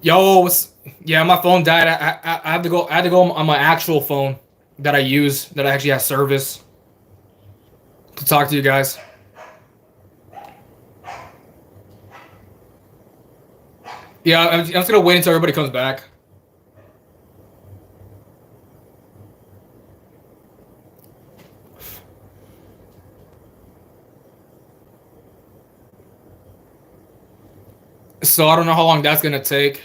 Yo, yeah, my phone died. I have to go. I had to go on my actual phone that I use that I actually have service to talk to you guys. Yeah, I'm just gonna wait until everybody comes back. So I don't know how long that's gonna take.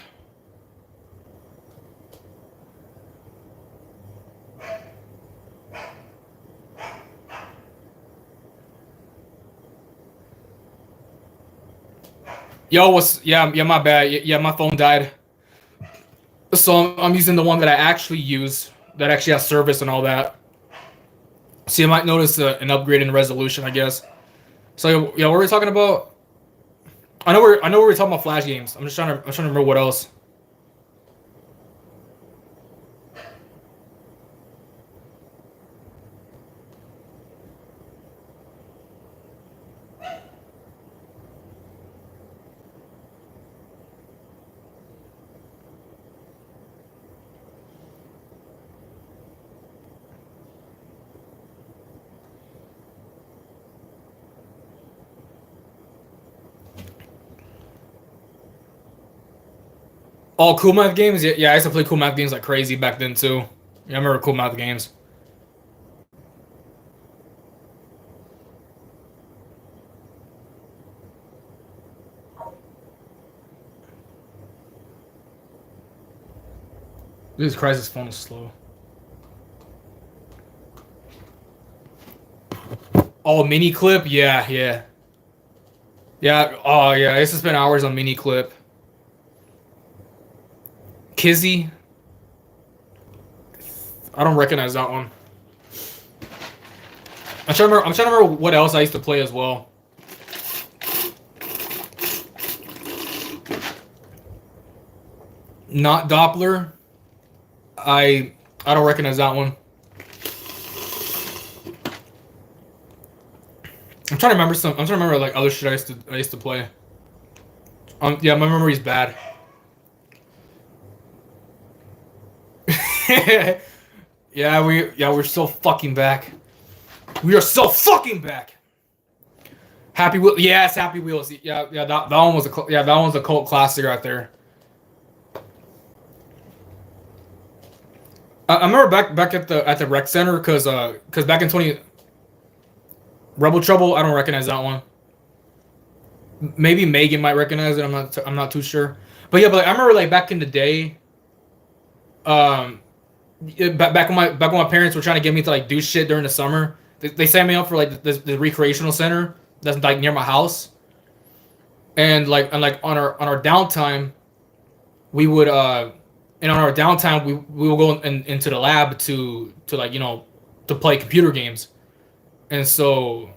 Yo, what's yeah, my bad. Yeah, my phone died. So I'm using the one that I actually use that actually has service and all that. So you might notice an upgrade in resolution, I guess. So yeah, what were we talking about? I know we were talking about Flash games. I'm trying to remember what else. Oh, cool math games. Yeah, I used to play cool math games like crazy back then too. Yeah, I remember cool math games. Jesus Christ, this phone is slow. Oh, mini clip. Yeah, yeah, yeah. Oh, yeah. I used to spend hours on mini clip. Kizzy. I don't recognize that one. I'm trying to remember what else I used to play as well. Not Doppler. I I don't recognize that one. I'm trying to remember like other shit I used to play. Yeah, my memory's bad. We're so fucking back. We are so fucking back. Happy Wheel. Yes, Happy Wheels. Yeah. That one was that one was a cult classic right there. I remember back at the rec center because back in 20 Rebel Trouble. I don't recognize that one. Maybe Megan might recognize it. I'm not too sure. But yeah, but like, I remember like back in the day. Um, back when my parents were trying to get me to like do shit during the summer. They signed me up for like the recreational center that's like near my house, and like on our downtime we would and on our downtime we will go into the lab to like to play computer games. And so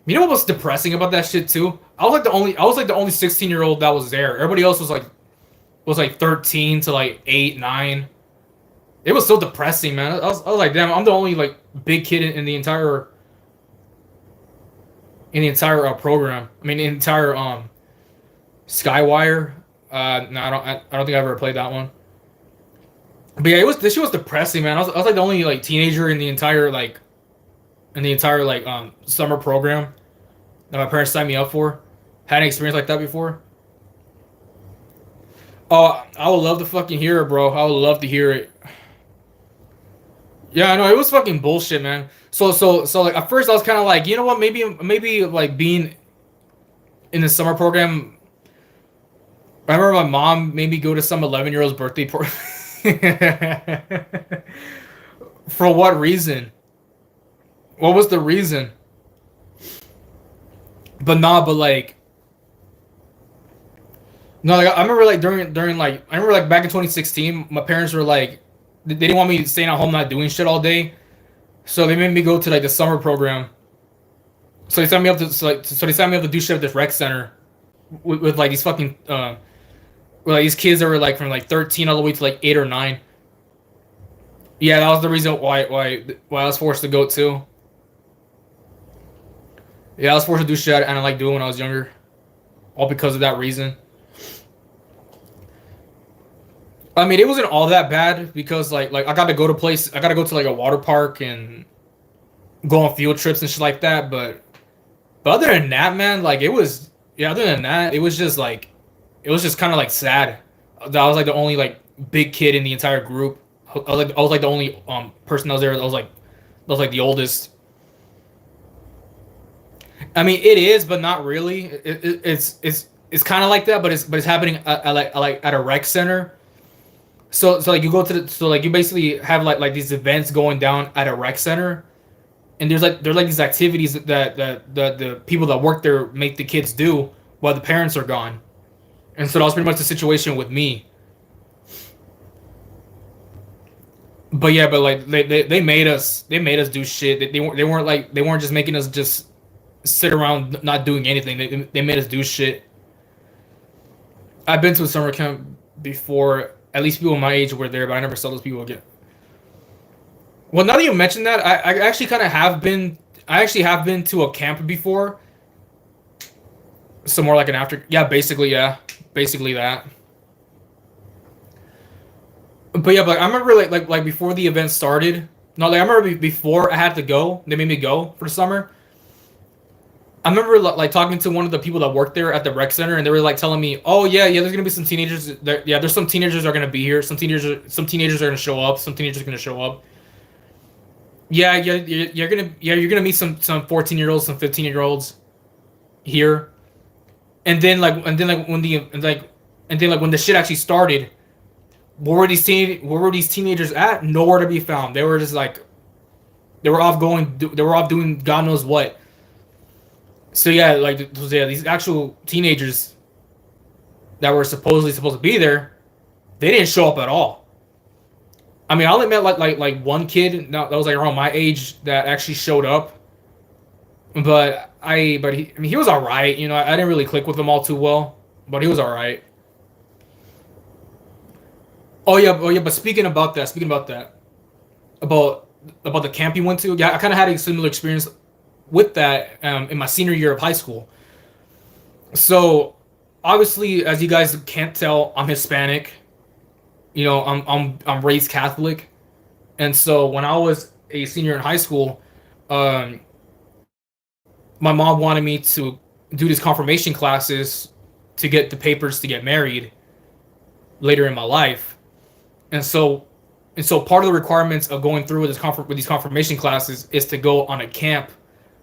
you know what was depressing about that shit too? I was like the only 16-year-old that was there. Everybody else was like 13 to like 8 9. It was so depressing, man. I was like, damn, I'm the only like big kid in the entire program. I mean, the entire Skywire. No, I don't think I ever played that one. But yeah, this shit was depressing, man. I was like the only like teenager in the entire summer program that my parents signed me up for. Had an experience like that before. Oh, I would love to fucking hear it, bro. I would love to hear it. Yeah, I know it was fucking bullshit, man. So like at first I was kind of like, you know what, maybe like being in the summer program. I remember my mom made me go to some 11-year-old's birthday party. For what reason? What was the reason? But nah, but like no, like I remember like during like I remember like back in 2016, my parents were like they didn't want me staying at home not doing shit all day, so they made me go to like the summer program. So they signed me up to do shit at this rec center with like these fucking with like these kids that were like from like 13 all the way to like 8 or 9. Yeah, that was the reason why I was forced to go too. Yeah, I was forced to do shit I didn't like doing when I was younger, all because of that reason. I mean, it wasn't all that bad because I got to go to place. I got to go to like a water park and go on field trips and shit like that. But other than that, man, like it was yeah. Other than that, it was just like it was just kind of like sad that I was like the only like big kid in the entire group. I was like the only person that was there. I was like the oldest. I mean, it is, but not really. It's kind of like that, but it's happening like at a rec center. So like you go to the so like you basically have like these events going down at a rec center, and there's like these activities that the people that work there make the kids do while the parents are gone, and so that was pretty much the situation with me. But yeah, but like they made us do shit. They weren't just making us just sit around not doing anything. They made us do shit. I've been to a summer camp before. At least people my age were there, but I never saw those people again. Well, now that you mention that, I actually kind of have been. I actually have been to a camp before. So more like an after. Yeah, basically that. But yeah, but I remember like before the event started. No, like I remember before I had to go. They made me go for the summer. I remember like talking to one of the people that worked there at the rec center, and they were like telling me, "Oh yeah, there's gonna be some teenagers. Yeah, there's some teenagers that are gonna be here. Some teenagers are gonna show up. Some teenagers are gonna show up. Yeah, you're gonna meet some 14-year-olds, some 15-year-olds here, and then like when the and then like when the shit actually started, where were these teenagers at? Nowhere to be found. They were just like they were off doing God knows what. So yeah, these actual teenagers that were supposedly supposed to be there, they didn't show up at all. I mean, I only met like one kid that was like around my age that actually showed up, but I mean he was all right. You know, I didn't really click with him all too well, but he was all right. Oh yeah. But speaking about about the camp you went to, yeah, I kind of had a similar experience with that in my senior year of high school. So obviously, as you guys can't tell, I'm Hispanic. You know, I'm raised Catholic, and so when I was a senior in high school, um, my mom wanted me to do these confirmation classes to get the papers to get married later in my life, and so part of the requirements of going through with with these confirmation classes is to go on a camp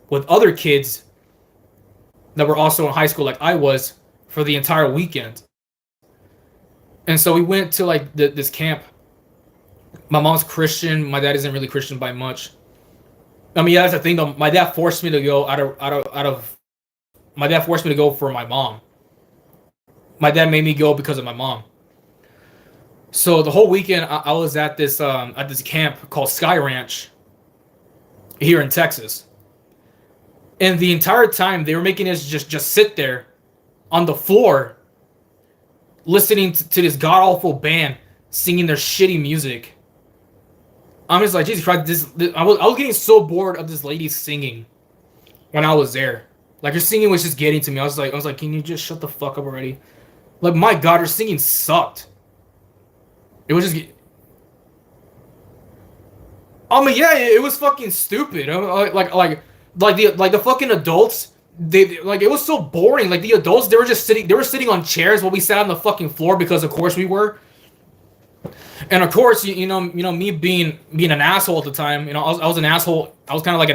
with other kids that were also in high school like I was for the entire weekend. And so we went to like this camp. My mom's Christian. My dad isn't really Christian by much. I mean, yeah, that's the thing though. My dad forced me to go out of. My dad forced me to go for my mom. My dad made me go because of my mom. So the whole weekend I was at this camp called Sky Ranch here in Texas, and the entire time they were making us just sit there on the floor listening to this god awful band singing their shitty music. I'm just like, Jesus Christ, I was getting so bored of this lady singing when I was there. Like her singing was just getting to me. I was like, can you just shut the fuck up already? Like my God, her singing sucked. It was just. I mean, yeah, it was fucking stupid. Like the fucking adults. They like it was so boring. Like the adults, they were sitting on chairs while we sat on the fucking floor because of course we were. And of course, you know me being an asshole at the time. You know, I was an asshole. I was kind of like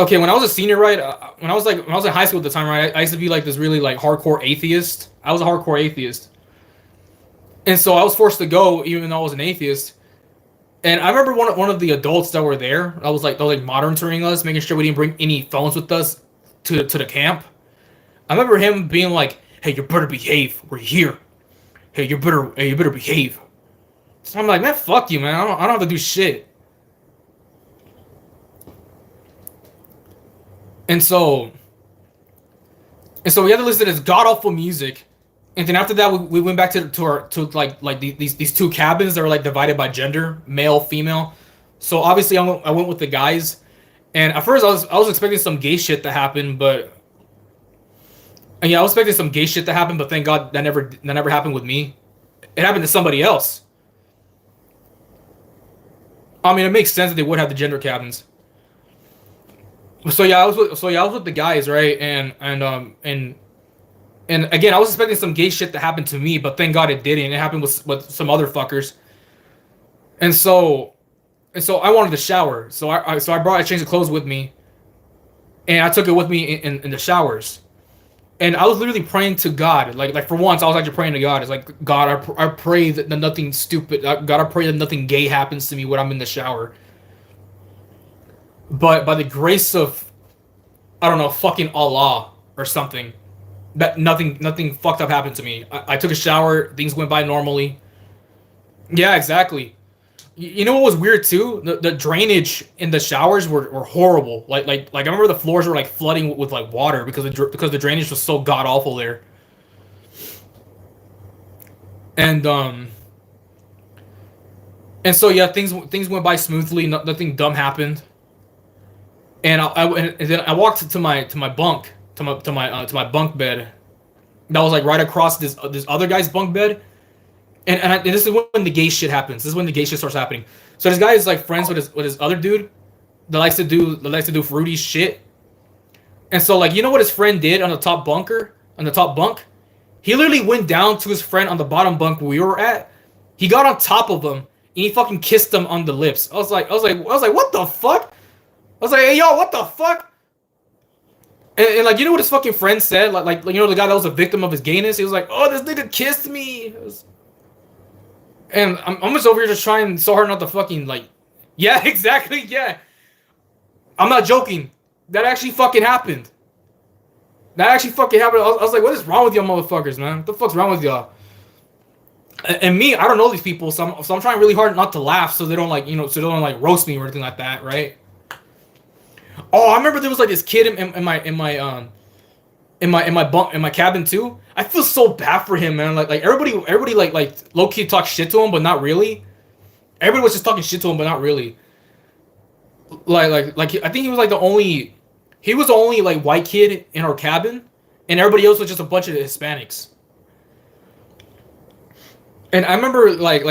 okay, when I was a senior, right? When I was in high school at the time, right? I used to be like this really like hardcore atheist. I was a hardcore atheist, and so I was forced to go even though I was an atheist. And I remember one of the adults that were there. I was like monitoring us, making sure we didn't bring any phones with us to the camp. I remember him being like, "Hey, you better behave. We're here. Hey, you better behave." So I'm like, "Man, fuck you, man. I don't have to do shit." And so we had to listen to this god awful music. And then after that, we went back to these two cabins that were like divided by gender, male, female. So obviously I went with the guys, and at first I was expecting some gay shit to happen, but and yeah, I was expecting some gay shit to happen, but thank God that never happened with me. It happened to somebody else. I mean, it makes sense that they would have the gender cabins. I was with the guys, right? And again, I was expecting some gay shit to happen to me, but thank God it didn't. It happened with some other fuckers. And so I wanted to shower. I changed the clothes with me, and I took it with me in the showers. And I was literally praying to God, like for once, I was actually praying to God. It's like, God, I pray that nothing stupid. God, I pray that nothing gay happens to me when I'm in the shower. But by the grace of, I don't know, fucking Allah or something, that nothing fucked up happened to me. I took a shower, things went by normally. Yeah, exactly. You know what was weird too? The drainage in the showers were horrible. Like I remember the floors were like flooding with like water because the drainage was so god awful there. And and so yeah, things went by smoothly. Nothing dumb happened. And then I walked to my bunk to my bunk bed. That was like right across this other guy's bunk bed. And this is when the gay shit happens. This is when the gay shit starts happening. So this guy is like friends with his other dude that likes to do fruity shit. And so like, you know what his friend did on the top bunk? He literally went down to his friend on the bottom bunk we were at. He got on top of him and he fucking kissed him on the lips. I was like, what the fuck? I was like, hey yo, what the fuck? And like, you know what his fucking friend said? Like you know, the guy that was a victim of his gayness. He was like, oh, this nigga kissed me. And I'm just over here just trying so hard not to fucking like, yeah, exactly, yeah. I'm not joking. That actually fucking happened. I was like, what is wrong with y'all motherfuckers, man? What the fuck's wrong with y'all? And me, I don't know these people, so I'm trying really hard not to laugh so they don't like, so they don't like roast me or anything like that, right? Oh, I remember there was like this kid in my cabin too. I feel so bad for him, man. Like everybody like low key talk shit to him, but not really. Everybody was just talking shit to him, but not really. Like I think he was the only like white kid in our cabin, and everybody else was just a bunch of Hispanics. And I remember like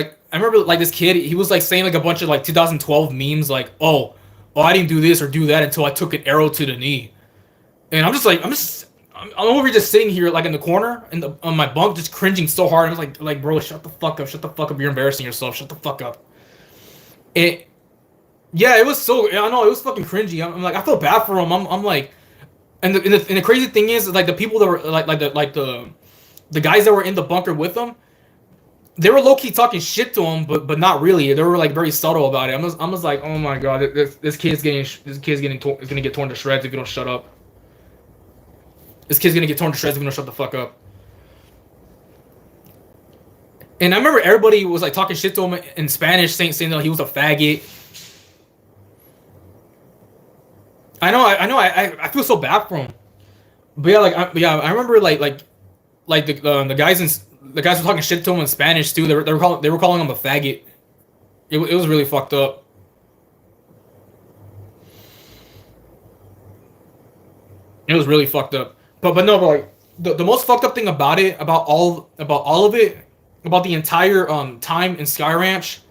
this kid, he was like saying like a bunch of like 2012 memes like, oh I didn't do this or do that until I took an arrow to the knee. And I'm over just sitting here like in the corner on my bunk just cringing so hard. I was like bro, shut the fuck up, you're embarrassing yourself, shut the fuck up. It I know it was fucking cringy. I'm like, I feel bad for him. I'm like, and the crazy thing is like the people that were the guys that were in the bunker with him, they were low key talking shit to him, but not really. They were like very subtle about it. I was like, oh my god, this kid's gonna get torn to shreds if you don't shut up. This kid's gonna get torn to shreds if you don't shut the fuck up. And I remember everybody was like talking shit to him in Spanish, saying that he was a faggot. I feel so bad for him. But I remember like the guys were talking shit to him in Spanish too. They were calling him a faggot. It was really fucked up. It was really fucked up. But like the most fucked up thing about all of it, about the entire time in Sky Ranch,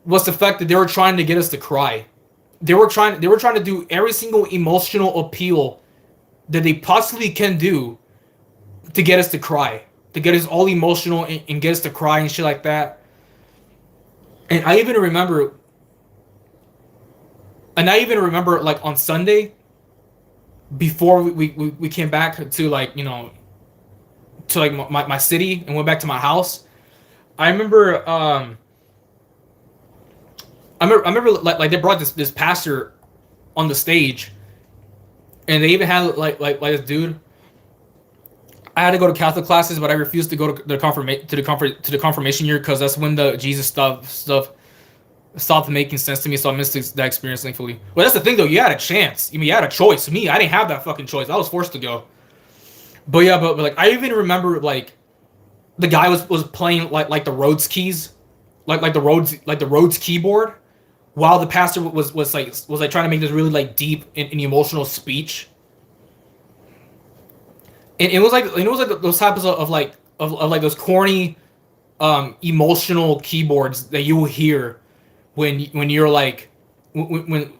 was the fact that they were trying to get us to cry. They were trying to do every single emotional appeal that they possibly can do to get us to cry, to get us all emotional and get us to cry and shit like that. And I even remember like on Sunday, before we came back to like, to like my city and went back to my house. I remember like they brought this pastor on the stage, and they even had like this dude. I had to go to Catholic classes, but I refused to go to the confirmation year because that's when the Jesus stuff stopped making sense to me. So I missed that experience, thankfully. Well, that's the thing though. You had a chance. I mean, you had a choice. Me, I didn't have that fucking choice. I was forced to go. But yeah, but like I even remember like the guy was playing like the Rhodes keys, like the Rhodes keyboard, while the pastor was trying to make this really like deep and emotional speech. And it was like those types of like those corny emotional keyboards that you will hear when you're like when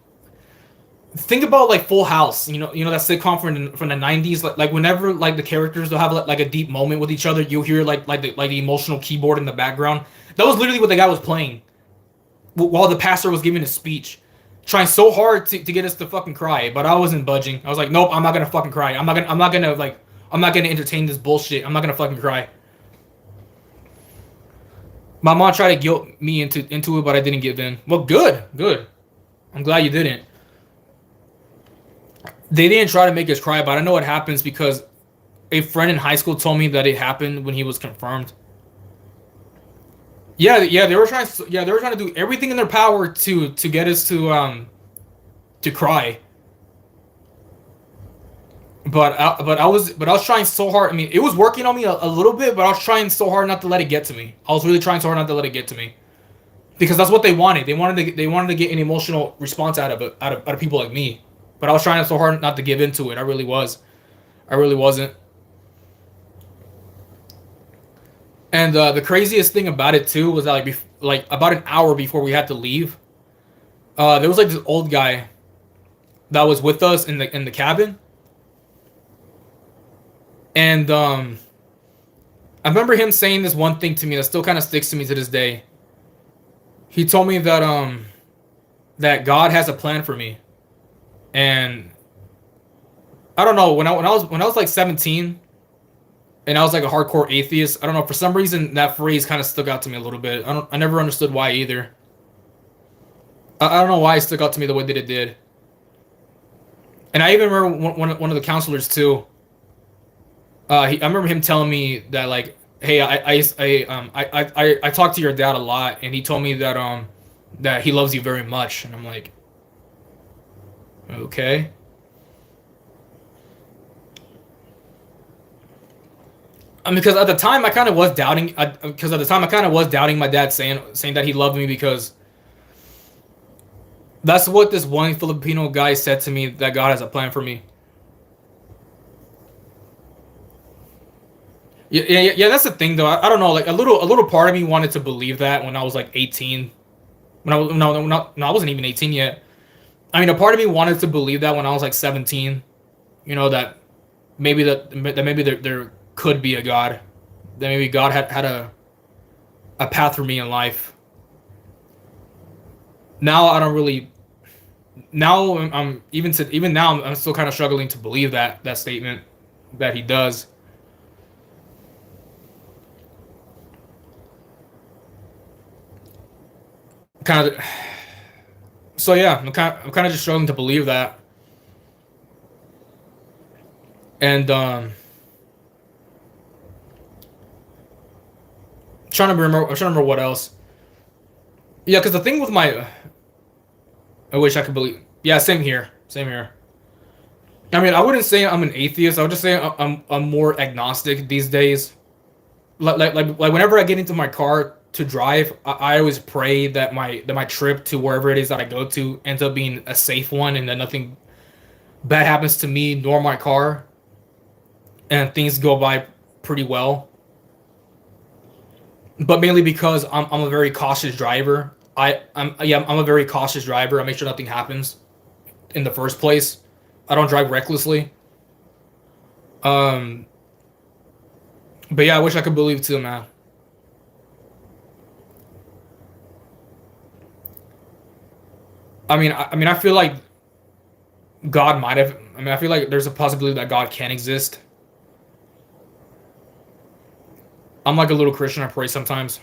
think about like Full House, that sitcom from the 90s, like whenever like the characters will have like a deep moment with each other, you'll hear like the emotional keyboard in the background. That was literally what the guy was playing while the pastor was giving a speech, trying so hard to get us to fucking cry, but I wasn't budging. I was like, nope, I'm not gonna fucking cry. I'm not gonna entertain this bullshit. I'm not gonna fucking cry. My mom tried to guilt me into it, but I didn't give in. Well, good, good. I'm glad you didn't. They didn't try to make us cry, but I know it happens because a friend in high school told me that it happened when he was confirmed. Yeah, yeah, they were trying to do everything in their power to get us to cry. But I was trying so hard. I mean, it was working on me a little bit, but I was trying so hard not to let it get to me. I was really trying so hard not to let it get to me because that's what they wanted. They wanted to get an emotional response out of it, out of people like me. But I was trying so hard not to give into it. I really was. I really wasn't. And the craziest thing about it too was that like about an hour before we had to leave, there was like this old guy that was with us in the cabin, and I remember him saying this one thing to me that still kind of sticks to me to this day. He told me that God has a plan for me, and I don't know when I was like 17 and I was like a hardcore atheist. I don't know, for some reason that phrase kind of stuck out to me a little bit. I never understood why either. I don't know why it stuck out to me the way that it did. And I even remember one of the counselors too. I remember him telling me that like, hey, I talked to your dad a lot, and he told me that he loves you very much, and I'm like, okay. Because at the time I kind of was doubting. Because at the time I kind of was doubting my dad saying that he loved me, because that's what this one Filipino guy said to me, that God has a plan for me. Yeah, yeah, yeah. That's the thing, though. I don't know. Like a little part of me wanted to believe that when I was like 18. When I was no, I wasn't even 18 yet. I mean, a part of me wanted to believe that when I was like 17. That maybe there could be a God. That maybe God had a path for me in life. Now I don't really. Now I'm even now I'm still kind of struggling to believe that statement that he does. Kind of. So yeah, I'm kind of just struggling to believe that. And I'm trying to remember what else. Yeah, because the thing with my, I wish I could believe. Yeah, same here. Same here. I mean, I wouldn't say I'm an atheist. I would just say I'm more agnostic these days. Like whenever I get into my car to drive, I always pray that my trip to wherever it is that I go to ends up being a safe one, and that nothing bad happens to me nor my car, and things go by pretty well. But mainly because I'm a very cautious driver. I'm a very cautious driver. I make sure nothing happens in the first place. I don't drive recklessly. Um, but yeah, I wish I could believe too, man. I feel like God might have. I mean, I feel like there's a possibility that God can exist. I'm like a little Christian. I pray sometimes.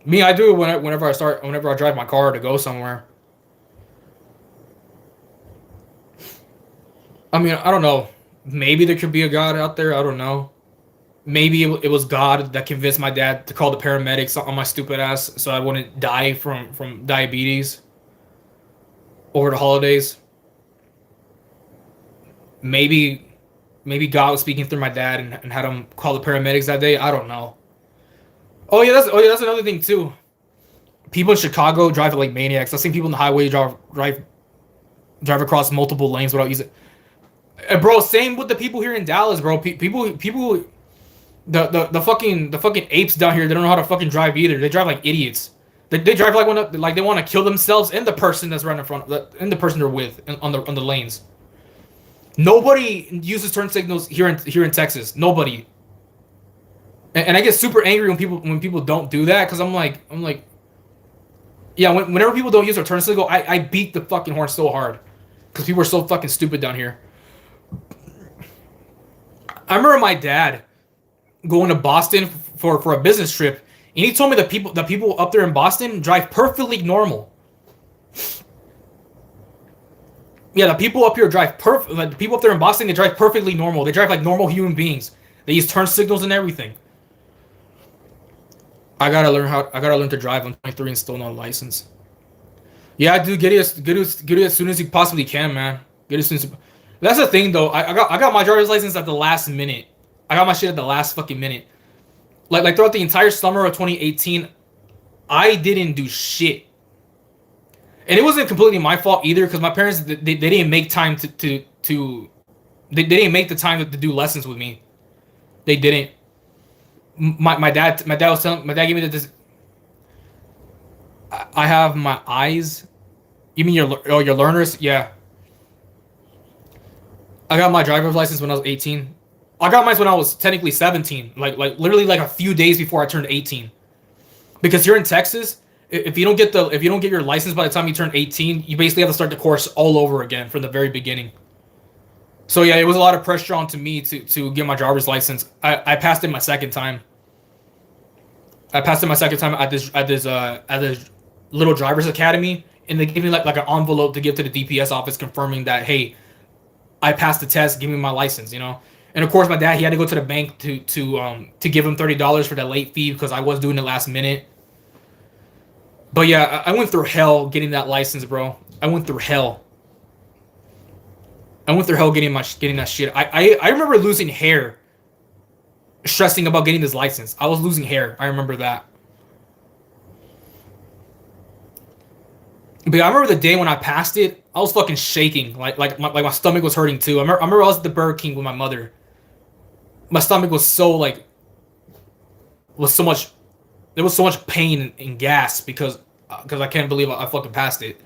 Me, I do whenever I drive my car to go somewhere. I mean, I don't know. Maybe there could be a God out there. I don't know. Maybe it was God that convinced my dad to call the paramedics on my stupid ass so I wouldn't die from diabetes over the holidays. Maybe maybe God was speaking through my dad and had him call the paramedics that day. I don't know. Oh yeah, that's another thing too. People in Chicago drive like maniacs. I've seen people on the highway drive across multiple lanes without using. Bro, same with the people here in Dallas, bro. People The fucking apes down here, they don't know how to fucking drive either. They drive like idiots. They drive like they want to kill themselves and the person that's right in front, and the person they're with on the lanes. Nobody uses turn signals here in Texas. Nobody. And I get super angry when people don't do that because I'm like, yeah. Whenever people don't use their turn signal, I beat the fucking horn so hard because people are so fucking stupid down here. I remember my dad going to Boston for a business trip, and he told me the people up there in Boston drive perfectly normal. Yeah, the people up here drive perfect. Like, the people up there in Boston, they drive perfectly normal. They drive like normal human beings. They use turn signals and everything. I gotta learn to drive. I'm 23 and still not licensed. Yeah, dude, get it as soon as you possibly can, man. Get it as soon as. That's the thing, though. I got my driver's license at the last minute. I got my shit at the last fucking minute. Like throughout the entire summer of 2018, I didn't do shit, and it wasn't completely my fault either because my parents they didn't make time they didn't make the time to do lessons with me. They didn't. My dad gave me this. I have my eyes. You mean your learners? Yeah. I got my driver's license when I was 18. I got mine when I was technically 17, like literally like a few days before I turned 18. Because here in Texas, if you don't get your license by the time you turn 18, you basically have to start the course all over again from the very beginning. So yeah, it was a lot of pressure onto me to get my driver's license. I passed it my second time. I passed it my second time at this little driver's academy, and they gave me like an envelope to give to the DPS office confirming that, hey, I passed the test, give me my license, you know. And of course, my dad, he had to go to the bank to give him $30 for that late fee because I was doing it last minute. But yeah, I went through hell getting that license, bro. I went through hell. I went through hell getting that shit. I remember losing hair, stressing about getting this license. I was losing hair. I remember that. But yeah, I remember the day when I passed it, I was fucking shaking. Like my stomach was hurting too. I remember I was at the Burger King with my mother. My stomach was so like was so much there was so much pain and gas because I can't believe I fucking passed it.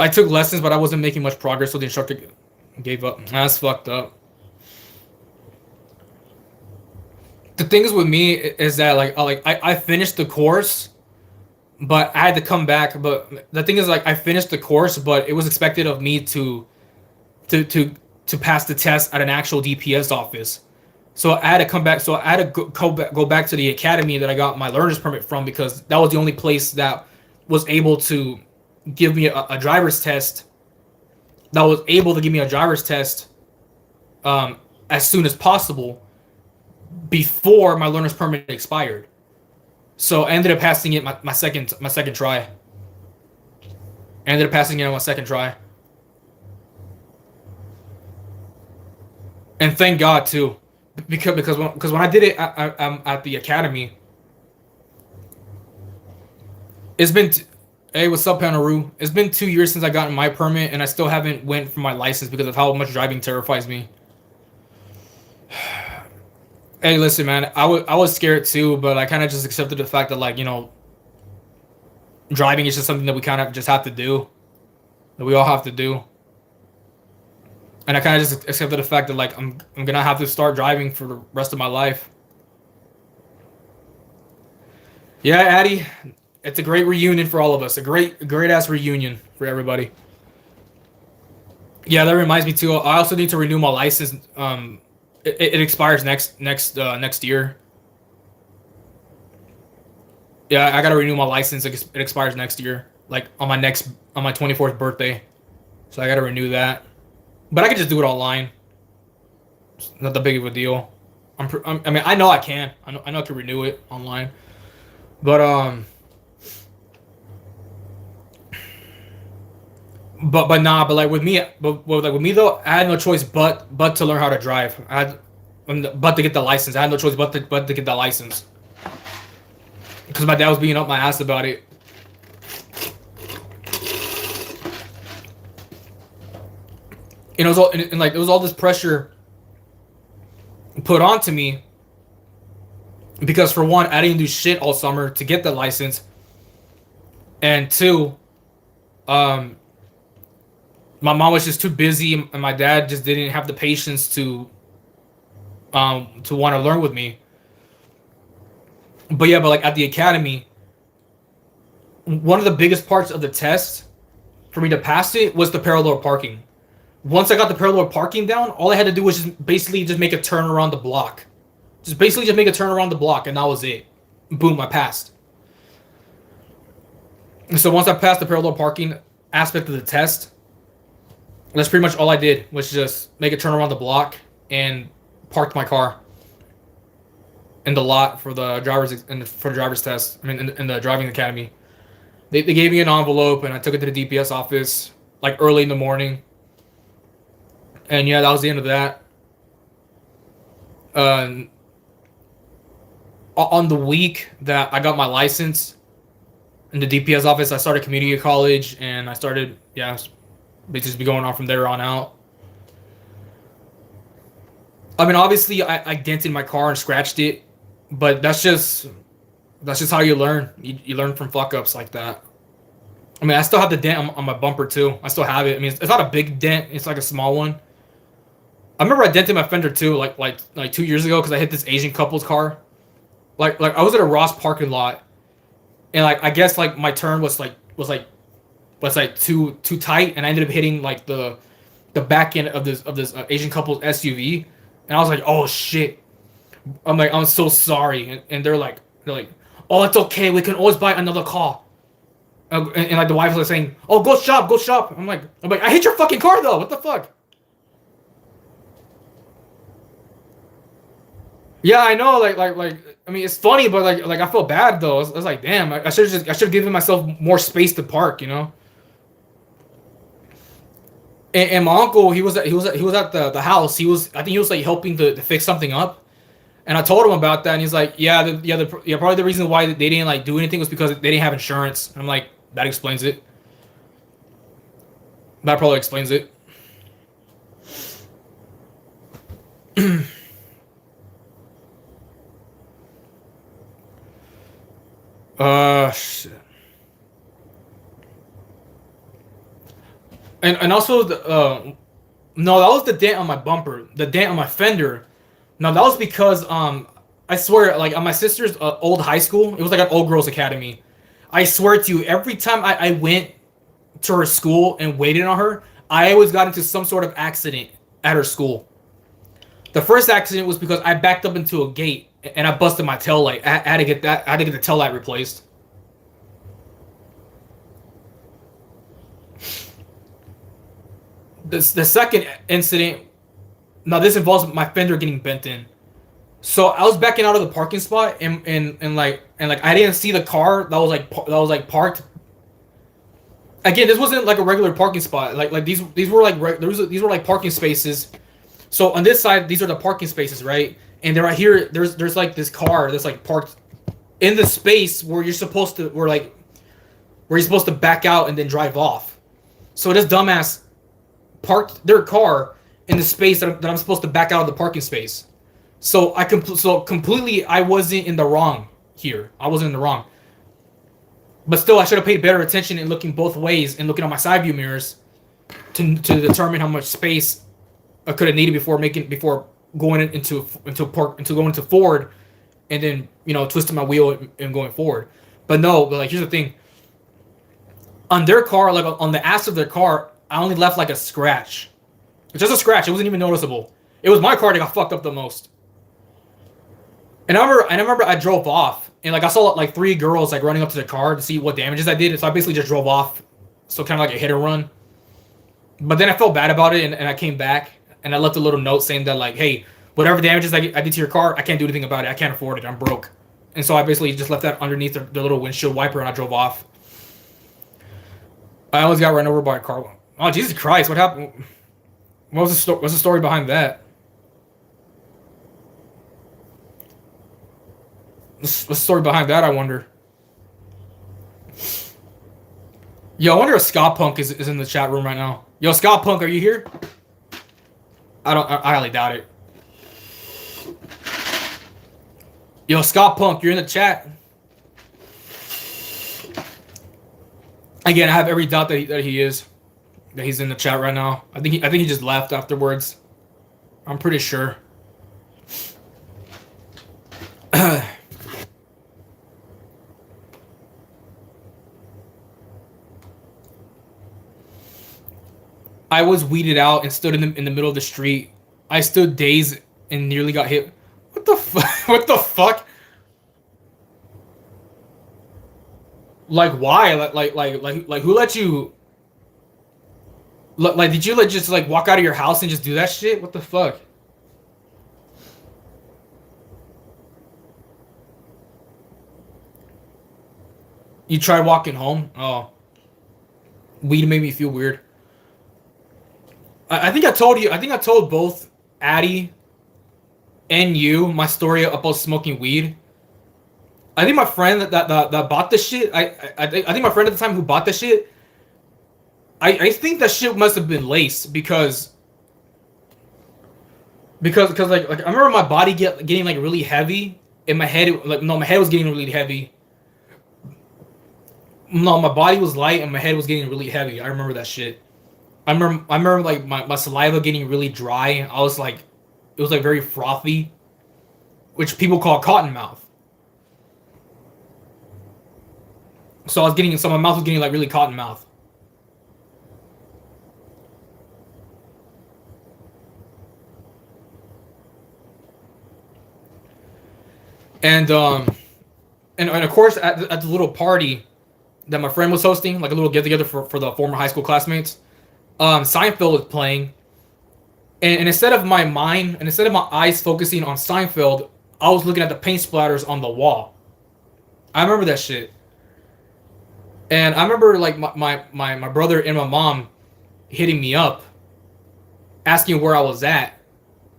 I took lessons, but I wasn't making much progress, so the instructor gave up. That's fucked up. The thing is with me is that I finished the course, but I had to come back. But the thing is, like, I finished the course, but it was expected of me to pass the test at an actual DPS office. So I had to come back. So I had to go back to the academy that I got my learner's permit from because that was the only place that was able to give me a driver's test. That was able to give me a driver's test as soon as possible before my learner's permit expired. So I ended up passing it my second try. I ended up passing it on my second try. And thank God too, because when I did it at the academy, it's been hey, what's up, Panaru? It's been 2 years since I got my permit, and I still haven't went for my license because of how much driving terrifies me. Hey, listen, man, I was scared too, but I kind of just accepted the fact that, like, you know, driving is just something that we kind of just have to do, that we all have to do. And I kind of just accepted the fact that, like, I'm gonna have to start driving for the rest of my life. Yeah, Addy, it's a great reunion for all of us. A great ass reunion for everybody. Yeah, that reminds me too. I also need to renew my license. It expires next year. Yeah, I gotta renew my license. It expires next year, like on my 24th birthday. So I gotta renew that. But I can just do it online. It's not that big of a deal. I mean, I know I can. I know I can renew it online. But nah. But like with me, like with me though, I had no choice but to learn how to drive. But to get the license. I had no choice but to get the license. Because my dad was beating up my ass about it. And it was all and like there was all this pressure put onto me because for one, I didn't do shit all summer to get the license, and two, um, my mom was just too busy, and my dad just didn't have the patience to want to learn with me. But yeah, but like at the academy, one of the biggest parts of the test for me to pass it was the parallel parking. Once I got the parallel parking down, all I had to do was just basically just make a turn around the block. Just make a turn around the block, and that was it. Boom, I passed. And so once I passed the parallel parking aspect of the test, that's pretty much all I did was just make a turn around the block and parked my car in the lot for the driver's test. I mean, in the driving academy, they gave me an envelope and I took it to the DPS office like early in the morning. And yeah, that was the end of that. On the week that I got my license in the DPS office, I started community college and I started, yeah, just be going on from there on out. I mean, obviously, I dented my car and scratched it, but that's just how you learn. You learn from fuck ups like that. I mean, I still have the dent on my bumper too. I still have it. I mean, it's not a big dent. It's like a small one. I remember I dented my fender too, like 2 years ago, because I hit this Asian couple's car. Like I was at a Ross parking lot, and like I guess like my turn was too tight, and I ended up hitting like the back end of this Asian couple's SUV, and I was like, oh shit. I'm so sorry, and they're like, oh, it's okay. We can always buy another car. And like the wife was saying, oh, go shop, go shop. I'm like, I hit your fucking car though. What the fuck? Yeah, I know. Like. I mean, it's funny, but like I feel bad though. I was like, damn. I should have given myself more space to park. You know. And my uncle, he was at the house. I think he was like helping to fix something up. And I told him about that, and he's like, yeah, probably the reason why they didn't like do anything was because they didn't have insurance. And I'm like, that explains it. That probably explains it. Shit. And also no, that was the dent on my bumper, the dent on my fender. No, that was because I swear, like on my sister's old high school, it was like an old girls academy. I swear to you, every time I went to her school and waited on her, I always got into some sort of accident at her school. The first accident was because I backed up into a gate and I busted my tail light. I had to get that. I had to get the tail light replaced. The second incident, now this involves my fender getting bent in. So I was backing out of the parking spot and I didn't see the car that was parked. Again, this wasn't like a regular parking spot. Like these were these were like parking spaces. So on this side, these are the parking spaces, right? And then right here, there's like this car that's like parked in the space where you're supposed to back out and then drive off. So this dumbass parked their car in the space that I'm supposed to back out of the parking space. So completely I wasn't in the wrong here. I wasn't in the wrong. But still, I should have paid better attention in looking both ways and looking at my side view mirrors to determine how much space I could have needed before going into forward, and then twisting my wheel and going forward. But no, like here's the thing. On their car, like on the ass of their car, I only left like a scratch, just a scratch. It wasn't even noticeable. It was my car that got fucked up the most. And I remember I drove off, and like I saw like three girls like running up to the car to see what damages I did. So I basically just drove off, so kind of like a hit and run. But then I felt bad about it, and I came back and I left a little note saying that like, hey, whatever damages I did to your car, I can't do anything about it. I can't afford it. I'm broke. And so I basically just left that underneath the little windshield wiper, and I drove off. I almost got run over by a car. Oh Jesus Christ! What happened? What's the story behind that? What's the story behind that, I wonder? Yo, I wonder if Scott Punk is in the chat room right now. Yo, Scott Punk, are you here? I highly doubt it. Yo, Scott Punk, you're in the chat. Again, I have every doubt that he is. That he's in the chat right now. I think he just left afterwards. I'm pretty sure. I was weeded out and stood in the middle of the street. I stood dazed and nearly got hit. What the fuck? What the fuck? Like why? Like who let you? Like did you like just like walk out of your house and just do that shit? What the fuck? You tried walking home? Oh, weed made me feel weird. I think I told you. I think I told both Addie and you my story about smoking weed. I think my friend that bought the shit. I think my friend at the time who bought the shit. I think that shit must have been laced because like I remember my body getting like really heavy in my head. Like no, my head was getting really heavy. No, my body was light and my head was getting really heavy. I remember that shit. I remember like my saliva getting really dry. I was like, it was like very frothy, which people call cotton mouth. So my mouth was getting like really cotton mouth. And and of course at the little party that my friend was hosting, like a little get together for the former high school classmates, Seinfeld was playing, and instead of my mind and instead of my eyes focusing on Seinfeld, I was looking at the paint splatters on the wall. I remember that shit, and I remember like my brother and my mom hitting me up, asking where I was at,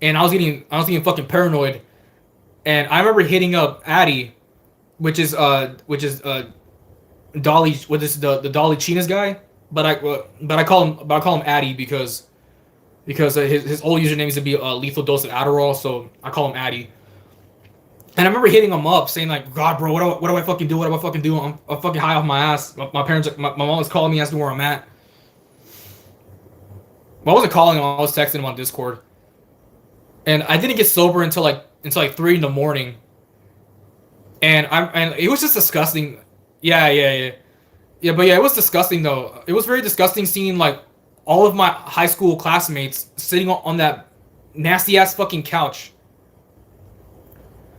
and I was getting fucking paranoid, and I remember hitting up Addie, which is Dolly, what is the Dolly Chinas guy, but I call him Addy because his old username is to be a lethal dose of Adderall, so I call him Addy. And I remember hitting him up saying like, God, bro, what do I fucking do? What do I fucking do? I'm fucking high off my ass. My parents, my mom was calling me asking where I'm at. Well, I wasn't calling him. I was texting him on Discord, and I didn't get sober until like 3 in the morning. And it was just disgusting. Yeah, but yeah, it was disgusting though. It was very disgusting seeing like all of my high school classmates sitting on that nasty ass fucking couch.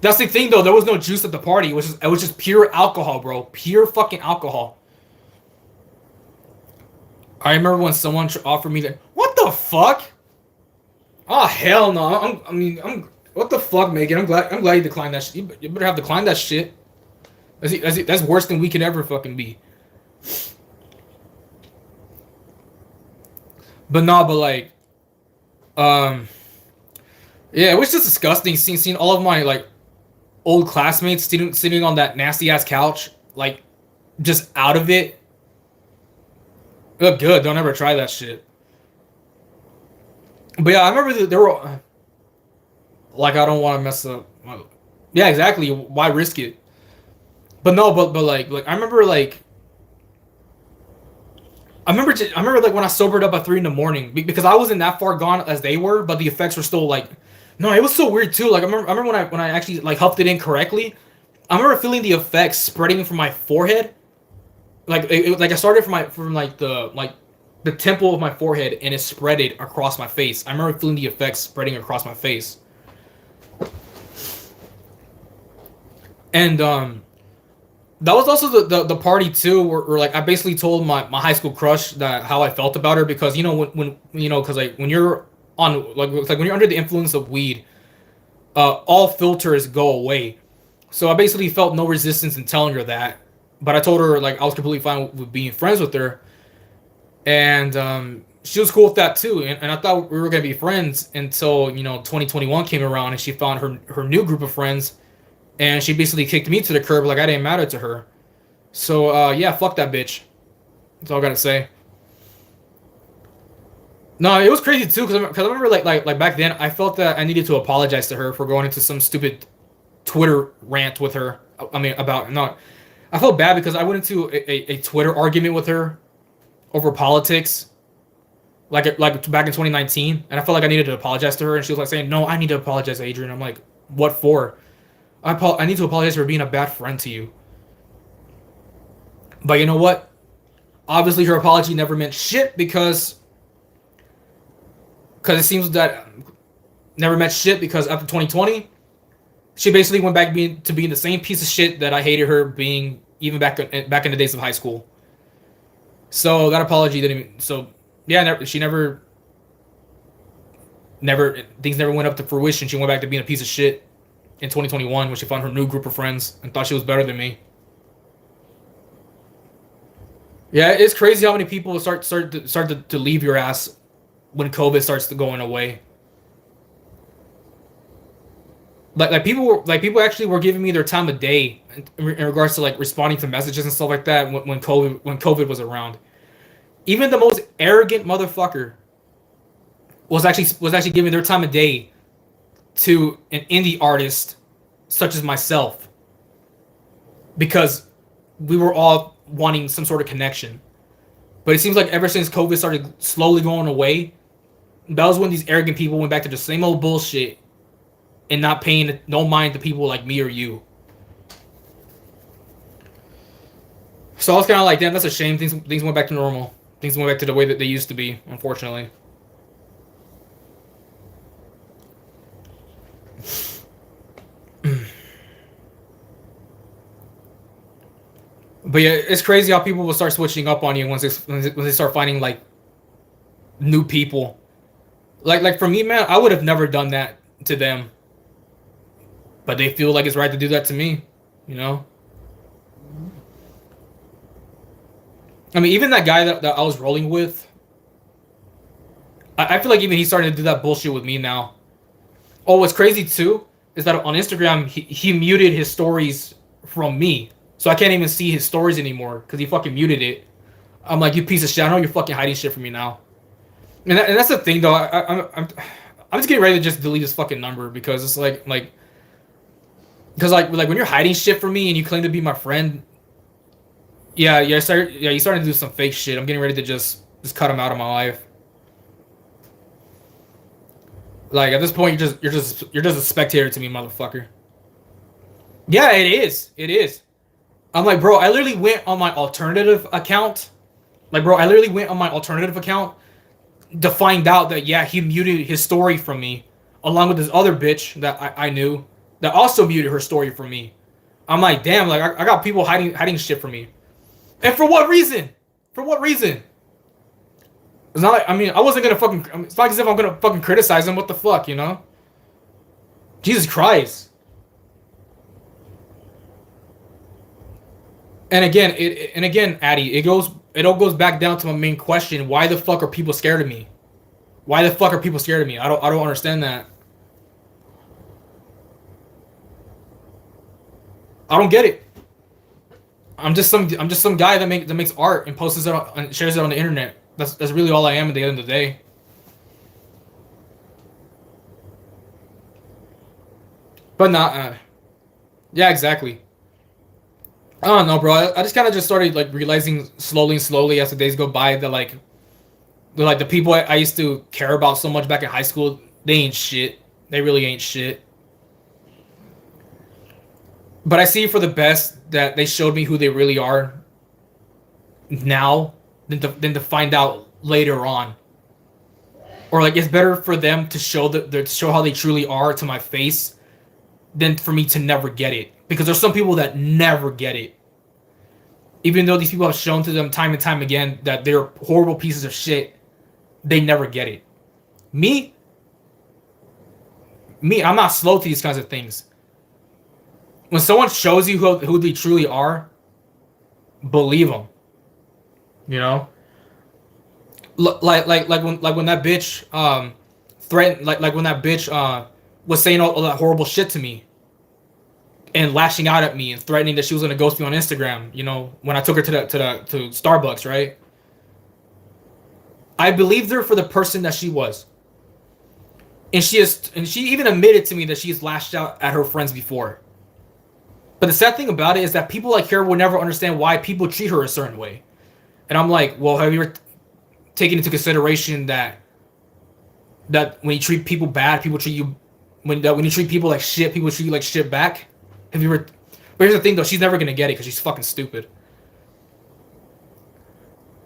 That's the thing though. There was no juice at the party. It was just pure alcohol, bro. Pure fucking alcohol. I remember when someone offered me that. What the fuck? Oh hell no. I'm. What the fuck, Megan? I'm glad you declined that shit. You better have declined that shit. That's worse than we could ever fucking be. But nah, but like, yeah, it was just disgusting seeing all of my like old classmates sitting on that nasty ass couch, like just out of it. Look good. Don't ever try that shit. But yeah, I remember there were like I don't want to mess up. Yeah, exactly. Why risk it? But no, but like I remember like I remember like when I sobered up at 3 in the morning because I wasn't that far gone as they were, but the effects were still like, no, it was so weird too. Like I remember when I actually like huffed it in correctly. I remember feeling the effects spreading from my forehead. Like like I started from like the temple of my forehead and it spreaded across my face. I remember feeling the effects spreading across my face. And that was also the party too, where like I basically told my high school crush that how I felt about her because you know when you know because like when you're on like when you're under the influence of weed, all filters go away. So I basically felt no resistance in telling her that, but I told her like I was completely fine with being friends with her, and she was cool with that too. And I thought we were gonna be friends until 2021 came around and she found her new group of friends. And she basically kicked me to the curb like I didn't matter to her. So, yeah, fuck that bitch. That's all I gotta say. No, it was crazy too because I remember like back then I felt that I needed to apologize to her for going into some stupid Twitter rant with her. I mean about no, I felt bad because I went into a Twitter argument with her over politics like back in 2019, and I felt like I needed to apologize to her, and she was like saying, "No, I need to apologize, Adrian." I'm like, "What for?" I need to apologize for being a bad friend to you. But you know what? Obviously, her apology never meant shit because it seems that never meant shit because after 2020, she basically went back to being the same piece of shit that I hated her being even back in the days of high school. So that apology didn't even. So yeah, she never things never went up to fruition. She went back to being a piece of shit in 2021 when she found her new group of friends and thought she was better than me. Yeah, it's crazy how many people start to leave your ass when COVID starts to going away. Like people actually were giving me their time of day in regards to like responding to messages and stuff like that when COVID was around. Even the most arrogant motherfucker was actually giving their time of day to an indie artist such as myself because we were all wanting some sort of connection. But it seems like ever since COVID started slowly going away, that was when these arrogant people went back to the same old bullshit and not paying no mind to people like me or you. So I was kind of like, damn, that's a shame. Things went back to normal. Things went back to the way that they used to be, unfortunately. But yeah, it's crazy how people will start switching up on you once they start finding like new people. Like for me, man, I would have never done that to them, but they feel like it's right to do that to me. You know. I mean, even that guy that I was rolling with, I feel like even he's starting to do that bullshit with me now. Oh, what's crazy too is that on Instagram he muted his stories from me, so I can't even see his stories anymore because he fucking muted it. I'm like, you piece of shit! I know you're fucking hiding shit from me now. And that's the thing though. I'm just getting ready to just delete his fucking number because it's like because like when you're hiding shit from me and you claim to be my friend, you starting to do some fake shit. I'm getting ready to just cut him out of my life. Like at this point, you're just a spectator to me, motherfucker. Yeah, it is. It is. I'm like, bro, I literally went on my alternative account. Like, bro, I literally went on my alternative account to find out that yeah, he muted his story from me, along with this other bitch that I knew that also muted her story from me. I'm like, damn, like I got people hiding shit from me, and for what reason? For what reason? It's not like I mean I wasn't gonna fucking. I mean, it's not as if I'm gonna fucking criticize him. What the fuck, you know? Jesus Christ. And again, Addy, it all goes back down to my main question: why the fuck are people scared of me? Why the fuck are people scared of me? I don't understand that. I don't get it. I'm just some guy that makes art and posts it and shares it on the internet. That's really all I am at the end of the day. But not yeah, exactly. I don't know, bro. I just kind of just started like realizing slowly and slowly as the days go by that like the people I used to care about so much back in high school, they ain't shit. They really ain't shit. But I see for the best that they showed me who they really are now than to find out later on. Or like it's better for them to show how they truly are to my face than for me to never get it. Because there's some people that never get it. Even though these people have shown to them time and time again that they're horrible pieces of shit, they never get it. Me, I'm not slow to these kinds of things. When someone shows you who they truly are, believe them. You know, like when that bitch threatened like when that bitch was saying all that horrible shit to me and lashing out at me and threatening that she was gonna ghost me on Instagram. You know, when I took her to Starbucks, right? I believed her for the person that she was. And she even admitted to me that she's lashed out at her friends before. But the sad thing about it is that people like her will never understand why people treat her a certain way. And I'm like, well, have you ever taken into consideration that when you treat people bad, people treat you when you treat people like shit, people treat you like shit back? Have you ever? But here's the thing, though, she's never gonna get it because she's fucking stupid.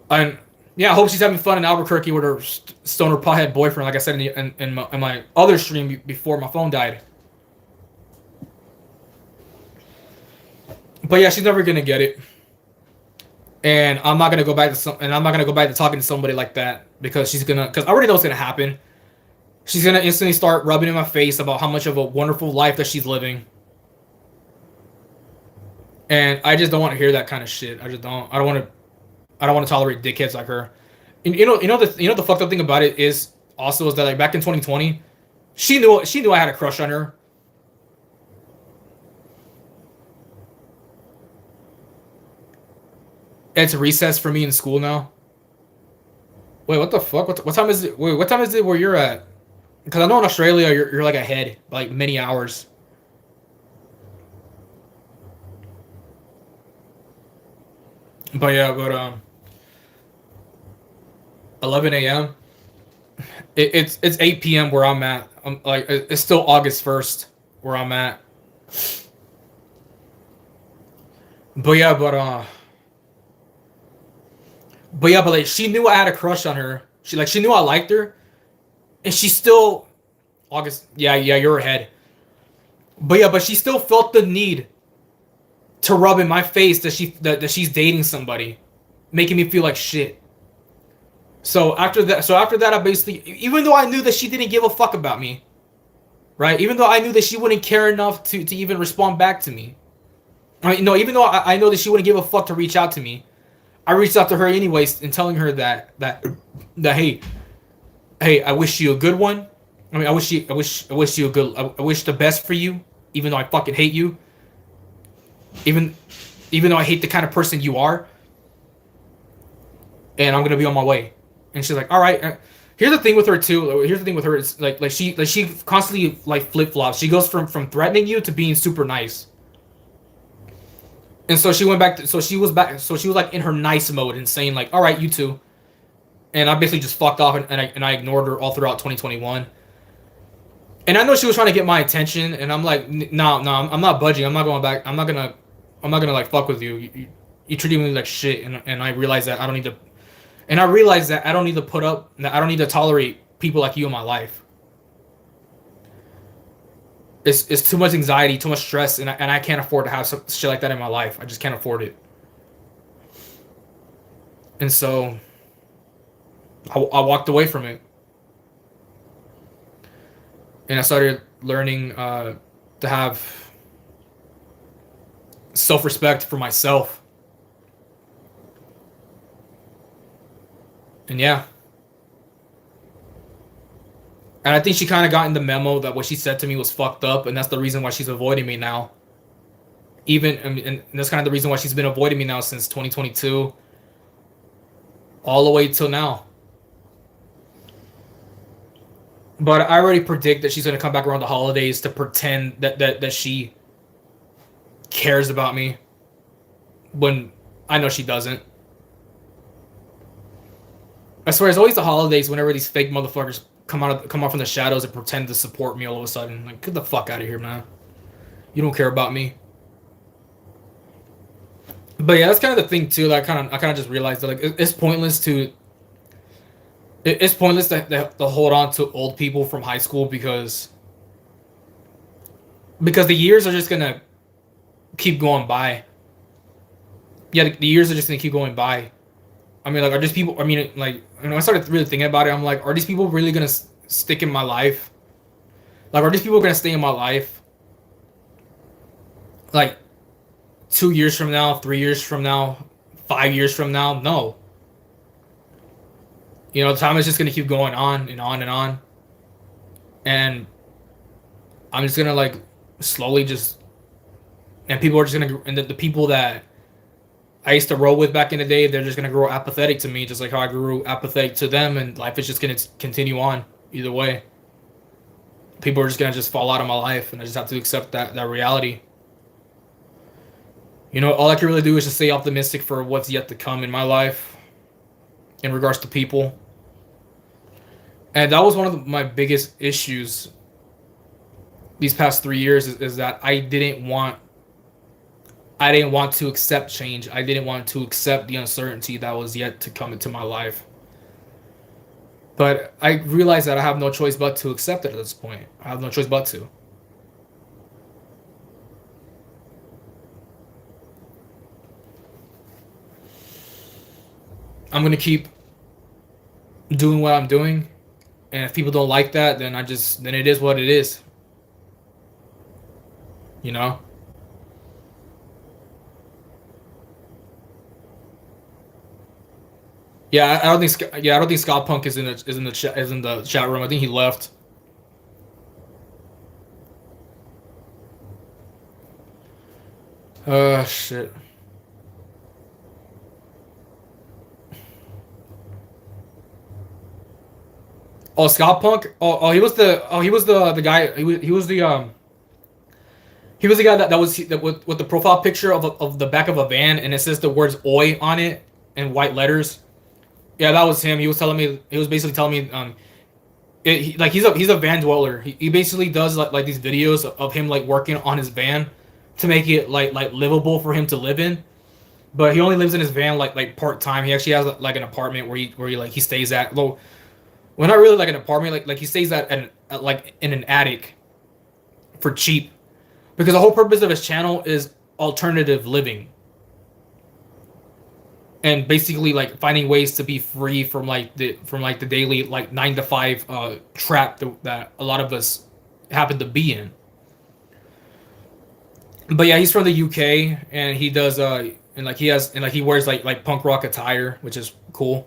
And yeah, I hope she's having fun in Albuquerque with her stoner pothead boyfriend, like I said in my other stream before my phone died. But yeah, she's never gonna get it, and I'm not gonna go back to talking to somebody like that because because I already know what's gonna happen. She's gonna instantly start rubbing in my face about how much of a wonderful life that she's living, and I just don't want to hear that kind of shit. I just don't. I don't want to tolerate dickheads like her. And the fucked up thing about it is also is that like back in 2020, she knew I had a crush on her. It's recess for me in school now. Wait, what the fuck? What time is it? Wait, what time is it where you're at? Because I know in Australia you're like ahead by like many hours. But yeah, 11 a.m. It's 8 p.m. where I'm at. I'm like it's still August 1st where I'm at. But yeah, but like she knew I had a crush on her. She knew I liked her, and she still August. Yeah, you're ahead. But yeah, but she still felt the need to rub in my face that she's dating somebody, making me feel like shit. So after that, I basically, even though I knew that she didn't give a fuck about me, right? Even though I knew that she wouldn't care enough to even respond back to me. I mean, no, even though I know that she wouldn't give a fuck to reach out to me, I reached out to her anyways and telling her that hey, I wish you a good one. I mean, I wish you a good, I wish the best for you, even though I fucking hate you. Even even though I hate the kind of person you are, and I'm gonna be on my way. And she's like, all right. Here's the thing with her too. Here's the thing with her is she constantly like flip flops. She goes from threatening you to being super nice. And so she went back. So she was back. So she was like in her nice mode and saying like, all right, you too. And I basically just fucked off and I ignored her all throughout 2021. And I know she was trying to get my attention, and I'm like, no, I'm not budging. I'm not going back. I'm not gonna like fuck with you. You treated me like shit, and I realized that I don't need to. And I realized that I don't need to put up. That I don't need to tolerate people like you in my life. It's too much anxiety, too much stress, and I can't afford to have some shit like that in my life. I just can't afford it. And so I walked away from it, and I started learning to have self-respect for myself. And yeah. And I think she kind of got in the memo that what she said to me was fucked up, and that's the reason why she's avoiding me now. And that's kind of the reason why she's been avoiding me now since 2022, all the way till now. But I already predict that she's gonna come back around the holidays to pretend that she cares about me, when I know she doesn't. I swear, it's always the holidays whenever these fake motherfuckers come out from the shadows and pretend to support me all of a sudden. Like, get the fuck out of here, man. You don't care about me. But yeah, that's kind of the thing too. That I kind of just realized that like it's pointless to to hold on to old people from high school because the years are just gonna keep going by. Yeah, the years are just gonna keep going by. I mean, like, are these people? I mean, like, I started really thinking about it. I'm like, are these people really gonna stick in my life? Like, are these people gonna stay in my life? Like, 2 years from now, 3 years from now, 5 years from now? No. You know, time is just gonna keep going on and on and on, and I'm just gonna like slowly just, and people are just gonna, and the people that I used to roll with back in the day, they're just gonna grow apathetic to me, just like how I grew apathetic to them, and life is just gonna continue on either way. People are just gonna just fall out of my life, and I just have to accept that reality. All I can really do is just stay optimistic for what's yet to come in my life, in regards to people. And that was one of my biggest issues these past 3 years is that I didn't want to accept change. I didn't want to accept the uncertainty that was yet to come into my life. But I realized that I have no choice but to accept it at this point. I have no choice but to. I'm gonna keep doing what I'm doing, and if people don't like that, then it is what it is. You know. Yeah, I don't think Scott Punk is in the chat room. I think he left. Shit. Oh, Scott Punk. He was the guy. He was the guy that with the profile picture of the back of a van, and it says the words "Oi" on it in white letters. Yeah, that was him. He was telling me. He was basically telling me. He's a van dweller. He basically does like these videos of him like working on his van to make it like livable for him to live in. But he only lives in his van like part time. He actually has like an apartment where he stays at. Well, not really like an apartment. Like he stays at like in an attic for cheap, because the whole purpose of his channel is alternative living, and basically like finding ways to be free from the daily like 9 to 5 trap that a lot of us happen to be in. But yeah, he's from the UK, and he does he wears like punk rock attire, which is cool.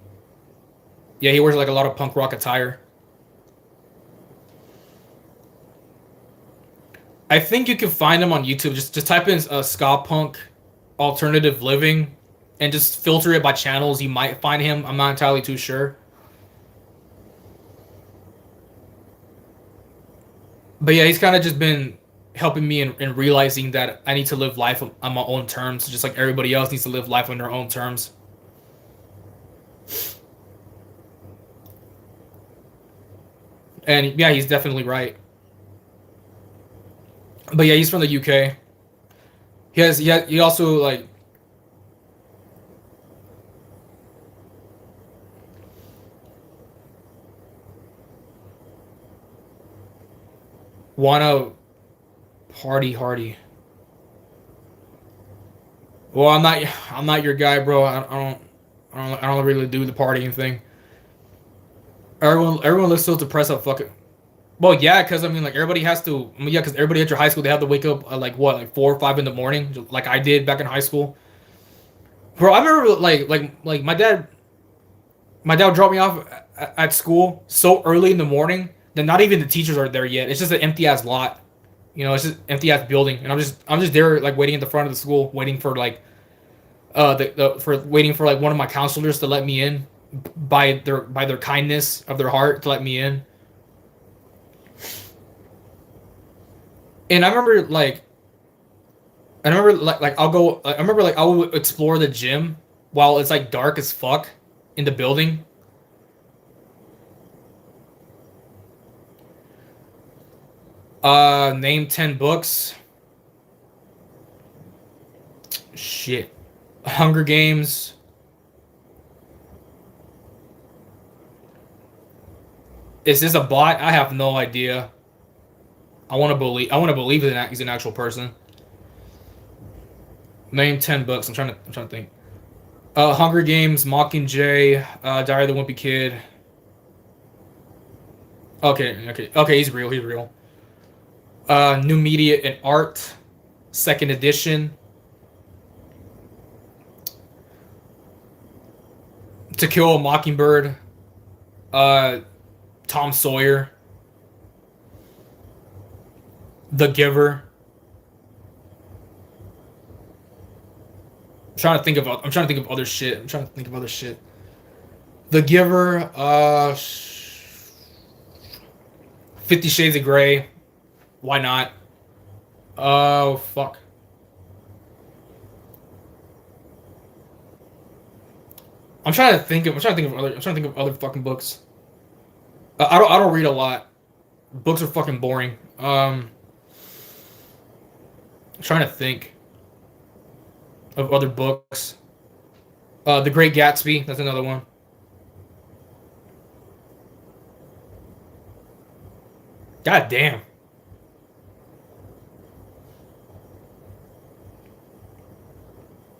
Yeah, he wears like a lot of punk rock attire. I think you can find him on YouTube. Just type in ska punk alternative living, and just filter it by channels. You might find him. I'm not entirely too sure. But yeah, he's kind of just been helping me in realizing that I need to live life on my own terms, just like everybody else needs to live life on their own terms. And yeah, he's definitely right. But yeah, he's from the UK. He also like wanna party hardy. Well, I'm not your guy, bro. I don't really do the partying thing. Everyone looks so depressed. At fucking. Well, yeah, because I mean, like everybody has to. I mean, yeah, because everybody at your high school they have to wake up at like what, like 4 or 5 in the morning, like I did back in high school. Bro, I remember like my dad would drop me off at school so early in the morning that not even the teachers are there yet. It's just an empty ass lot. It's just empty ass building, and I'm just there like waiting at the front of the school, waiting for like waiting for like one of my counselors to let me in by their kindness of their heart to let me in. And I remember like I'll go. I remember like I will explore the gym while it's like dark as fuck in the building. Name 10 books. Shit. Hunger Games. Is this a bot? I have no idea. I want to believe that he's an actual person. Name 10 books. I'm trying to think. Hunger Games, Mockingjay, Diary of the Wimpy Kid. Okay. He's real. He's real. New Media and Art, second edition. To Kill a Mockingbird. Tom Sawyer. The Giver. I'm trying to think of other shit. I'm trying to think of other shit. The Giver, 50 Shades of Grey. Why not? Oh fuck. I'm trying to think of other fucking books. I don't read a lot. Books are fucking boring. I'm trying to think of other books. The Great Gatsby. That's another one. God damn.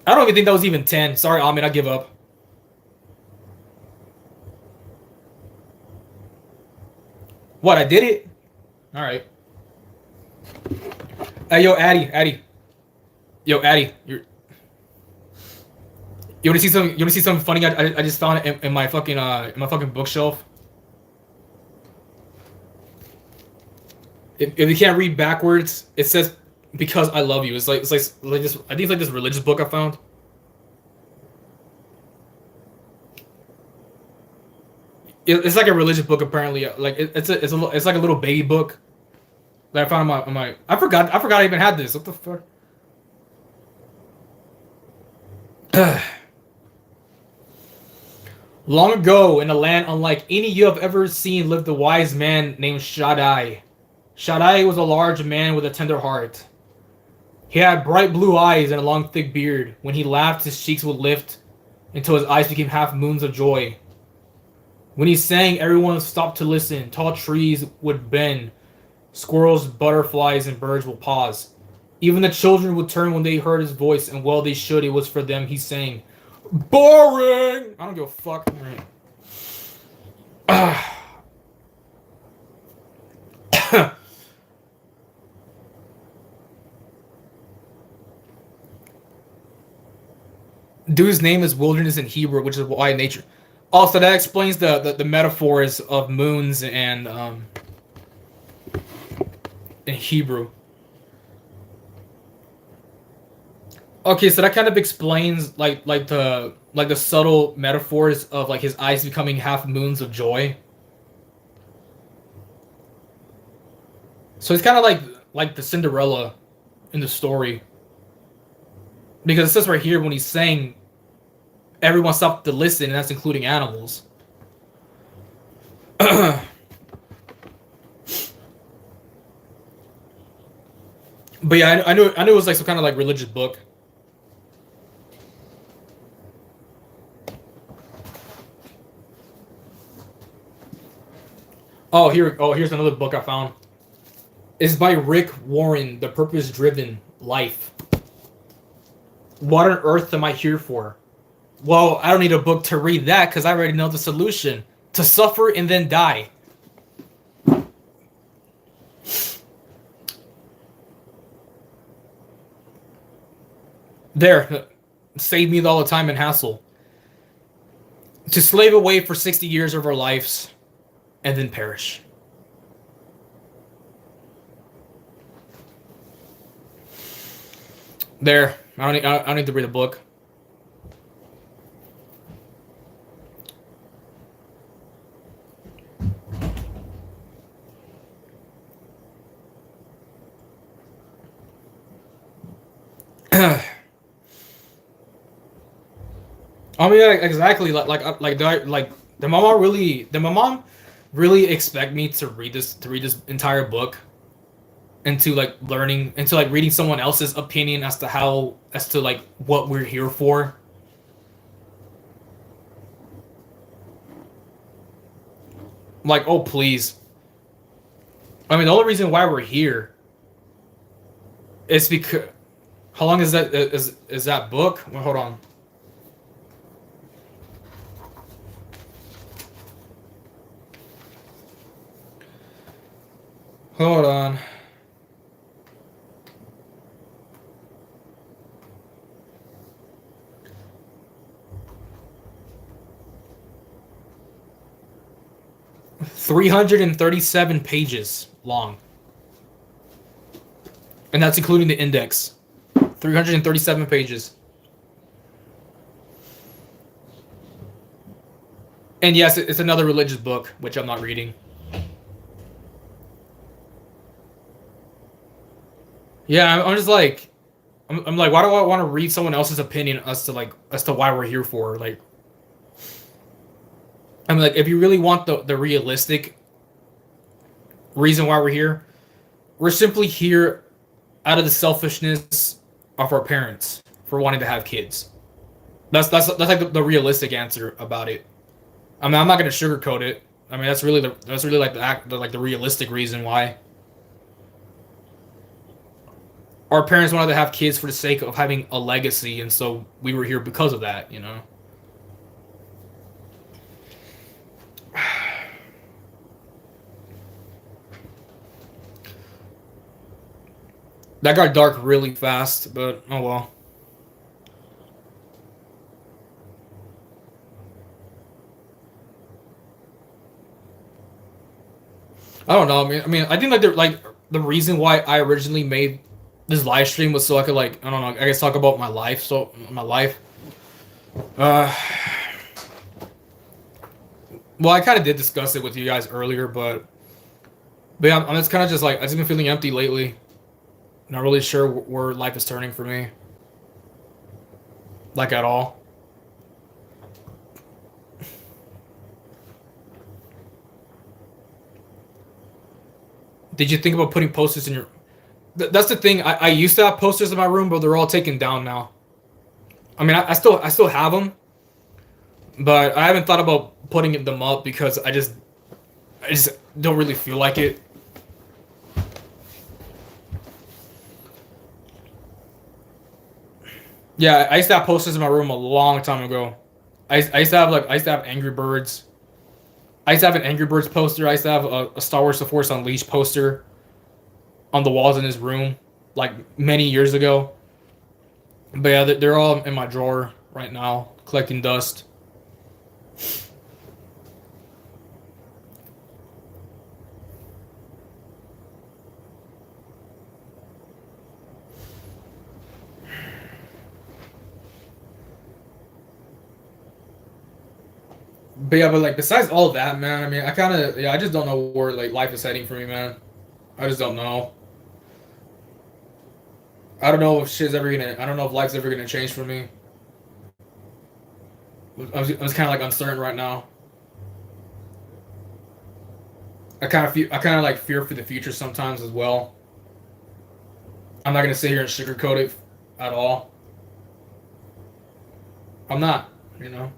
I don't even think that was even 10. Sorry, Ahmed, I give up. What, I did it? Alright. Hey, yo, Addy. Yo, Addy, you wanna see some? You wanna see something funny? I just found it in my fucking bookshelf. If you can't read backwards, it says "Because I love you." Like this. I think it's like this religious book I found. It's like a religious book apparently. Like it's like a little baby book that I found on my. I forgot I even had this. What the fuck? Long ago, in a land unlike any you have ever seen, lived a wise man named Shaddai. Shaddai was a large man with a tender heart. He had bright blue eyes and a long thick beard. When he laughed, his cheeks would lift until his eyes became half moons of joy. When he sang, everyone stopped to listen. Tall trees would bend. Squirrels, butterflies, and birds would pause. Even the children would turn when they heard his voice, and well they should. It was for them he sang. Boring! I don't give a fuck. Dude's name is Wilderness in Hebrew, which is why nature. Also, that explains the metaphors of moons and in Hebrew. Okay, so that kind of explains like the subtle metaphors of like his eyes becoming half moons of joy. So it's kind of like the Cinderella in the story. Because it says right here when he's saying everyone stopped to listen, and that's including animals. But yeah, I knew it was like some kind of like religious book. Here's another book I found. It's by Rick Warren, The Purpose Driven Life. What on earth am I here for? Well, I don't need a book to read that because I already know the solution. To suffer and then die. There. Save me all the time and hassle. To slave away for 60 years of our lives and then perish. There. I don't need to read a book. I mean, exactly. Did my mom really expect me to read this entire book, into like learning, into like reading someone else's opinion as to like what we're here for? Like, oh please. I mean, the only reason why we're here is because. How long is that book? Well, hold on. Hold on. $337 pages long. And that's including the index. 337 pages. And yes, it's another religious book which I'm not reading. Yeah, I'm just like I'm like, why do I want to read someone else's opinion as to why we're here for? Like, I'm like, if you really want the realistic reason why we're here, we're simply here out of the selfishness of our parents for wanting to have kids. That's like the realistic answer about it. I mean, I'm not gonna sugarcoat it. I mean, that's really like the realistic reason why our parents wanted to have kids for the sake of having a legacy, and so we were here because of that. You know. That got dark really fast, but oh well. I don't know. I think like the reason why I originally made this live stream was so I could like I don't know. I guess talk about my life. So my life. Uh, well, I kind of did discuss it with you guys earlier, but yeah, I'm just kind of just like I've just been feeling empty lately. Not really sure where life is turning for me, like at all. Did you think about putting posters in your? That's the thing. I used to have posters in my room, but they're all taken down now. I mean, I still have them, but I haven't thought about putting them up because I just don't really feel like it. Yeah, I used to have posters in my room a long time ago. I used to have I used to have Angry Birds. I used to have an Angry Birds poster. I used to have a Star Wars: The Force Unleashed poster on the walls in his room, like many years ago. But yeah, they're all in my drawer right now, collecting dust. But yeah, but like besides all that, man, I mean, I kind of yeah, I just don't know where like life is heading for me, man. I just don't know. I don't know if shit's ever gonna. I don't know if life's ever gonna change for me. I was kind of like uncertain right now. I kind of like fear for the future sometimes as well. I'm not gonna sit here and sugarcoat it at all. I'm not, you know.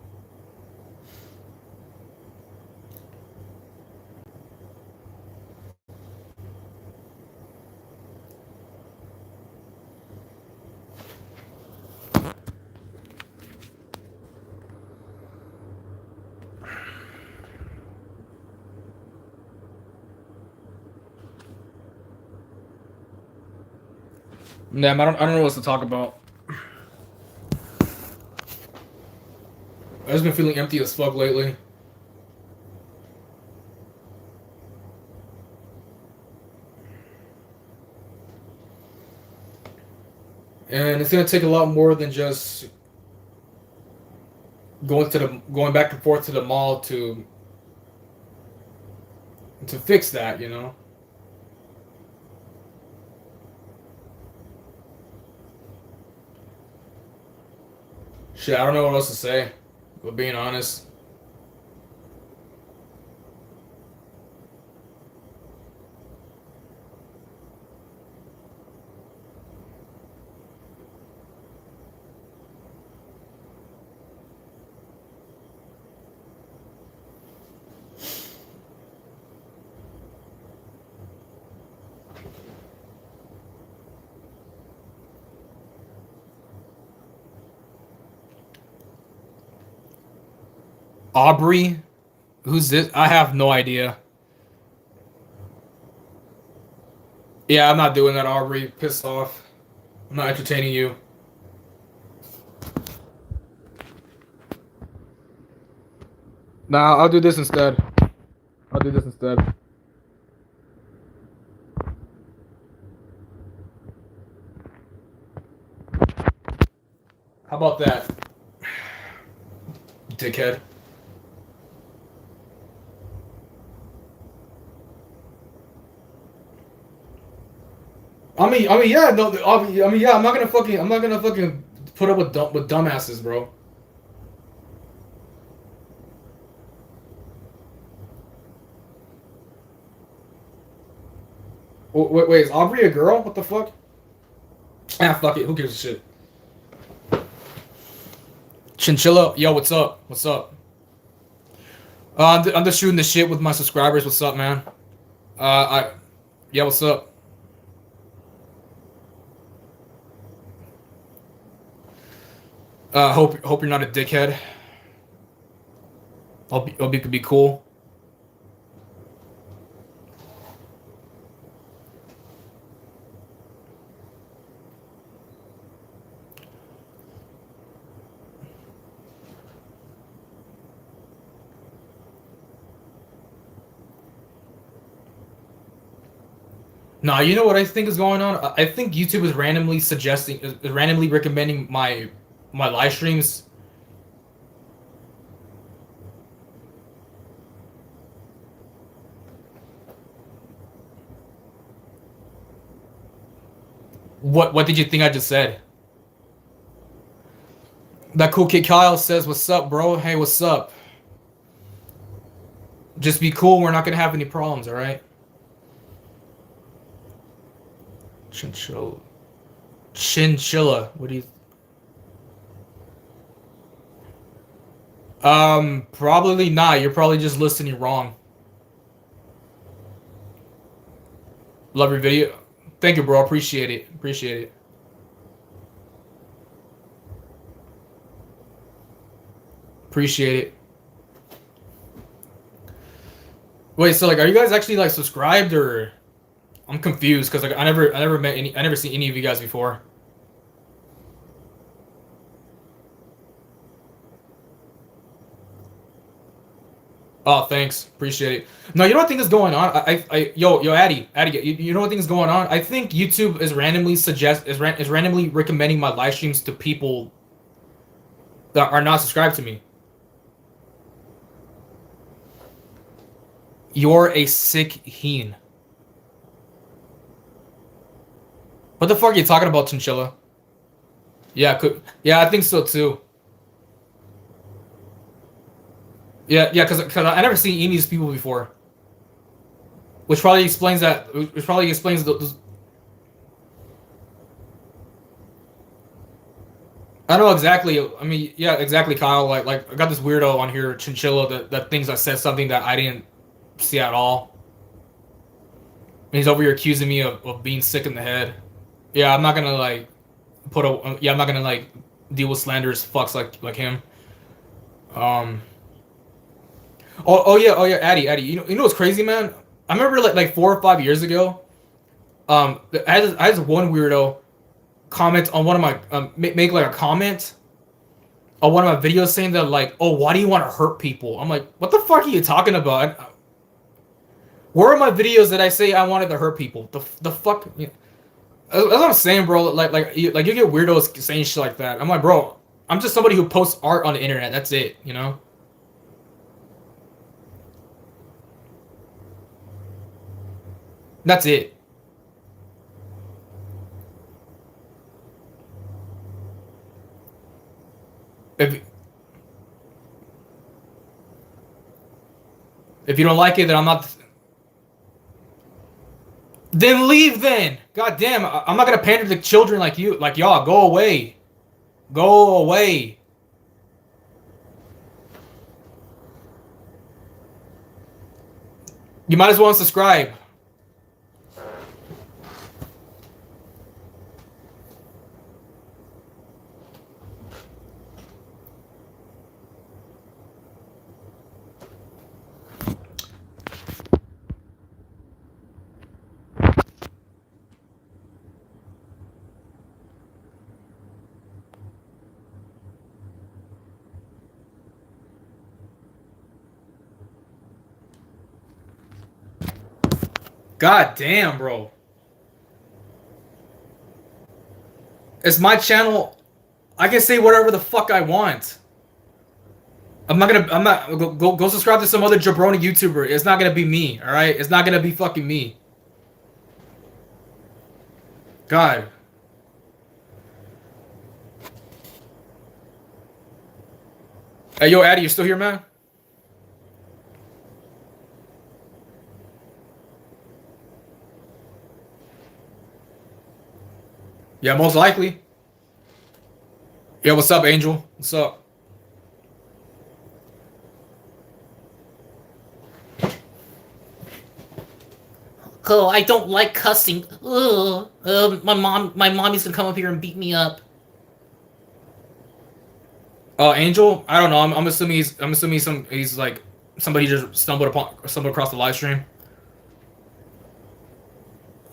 Damn, I don't know what to talk about. I've just been feeling empty as fuck lately. And it's gonna take a lot more than just going back and forth to the mall to fix that, you know. Shit, I don't know what else to say. But being honest, Aubrey, who's this? I have no idea. Yeah, I'm not doing that, Aubrey. Pissed off. I'm not entertaining you. Nah, I'll do this instead. I'll do this instead. How about that, dickhead? Yeah, no, yeah, I'm not gonna fucking put up with dumbasses, bro. Wait, is Aubrey a girl? What the fuck? Ah, fuck it. Who gives a shit? Chinchilla, yo, what's up? What's up? I'm just shooting the shit with my subscribers. What's up, man? Yeah, what's up? Hope you're not a dickhead. Hope you could be cool. Nah, you know what I think is going on? I think YouTube is randomly recommending my live streams. What did you think I just said? That cool kid Kyle says, "What's up, bro? Hey, what's up? Just be cool. We're not gonna have any problems, all right?" Chinchilla. Chinchilla. What do you? Probably not. You're probably just listening wrong. Love your video. Thank you, bro. Appreciate it. Appreciate it. Appreciate it. Wait, so like, are you guys actually like subscribed or? I'm confused because like I never met any, I never seen any of you guys before. Oh, thanks. Appreciate it. No, you know what I think is going on? Yo, Addy, you know what I think is going on? I think YouTube is is randomly recommending my live streams to people that are not subscribed to me. You're a sick heen. What the fuck are you talking about, Chinchilla? Yeah, I think so too. Yeah, because I never seen any of these people before, which probably explains that. Which probably explains the. I know exactly. I mean, yeah, exactly, Kyle. Like I got this weirdo on here, Chinchilla, that thinks I said something that I didn't see at all. And he's over here accusing me of being sick in the head. Yeah, I'm not gonna like I'm not gonna like deal with slanderous fucks like him. Um. Oh yeah, Addy. You know what's crazy, man? I remember like 4 or 5 years ago. I had one weirdo comment on one of my make like a comment on one of my videos saying that like, oh, why do you want to hurt people? I'm like, what the fuck are you talking about? Where are my videos that I say I wanted to hurt people? The fuck? You know, that's what I'm saying, bro. You get weirdos saying shit like that. I'm like, bro, I'm just somebody who posts art on the internet. That's it, you know. That's it. If if you don't like it, then I'm not. Then leave. Then, god damn, I'm not gonna pander to children like you, like y'all. Go away. Go away. You might as well unsubscribe. God damn, bro. It's my channel. I can say whatever the fuck I want. I'm not. Go subscribe to some other jabroni YouTuber. It's not gonna be me. All right. It's not gonna be fucking me. God. Hey, yo, Addy, you still here, man? Yeah, most likely. Yeah, what's up, Angel? What's up? Oh, I don't like cussing. Ugh. My mommy's gonna come up here and beat me up. Angel? I don't know. I'm assuming he's like somebody just stumbled across the live stream.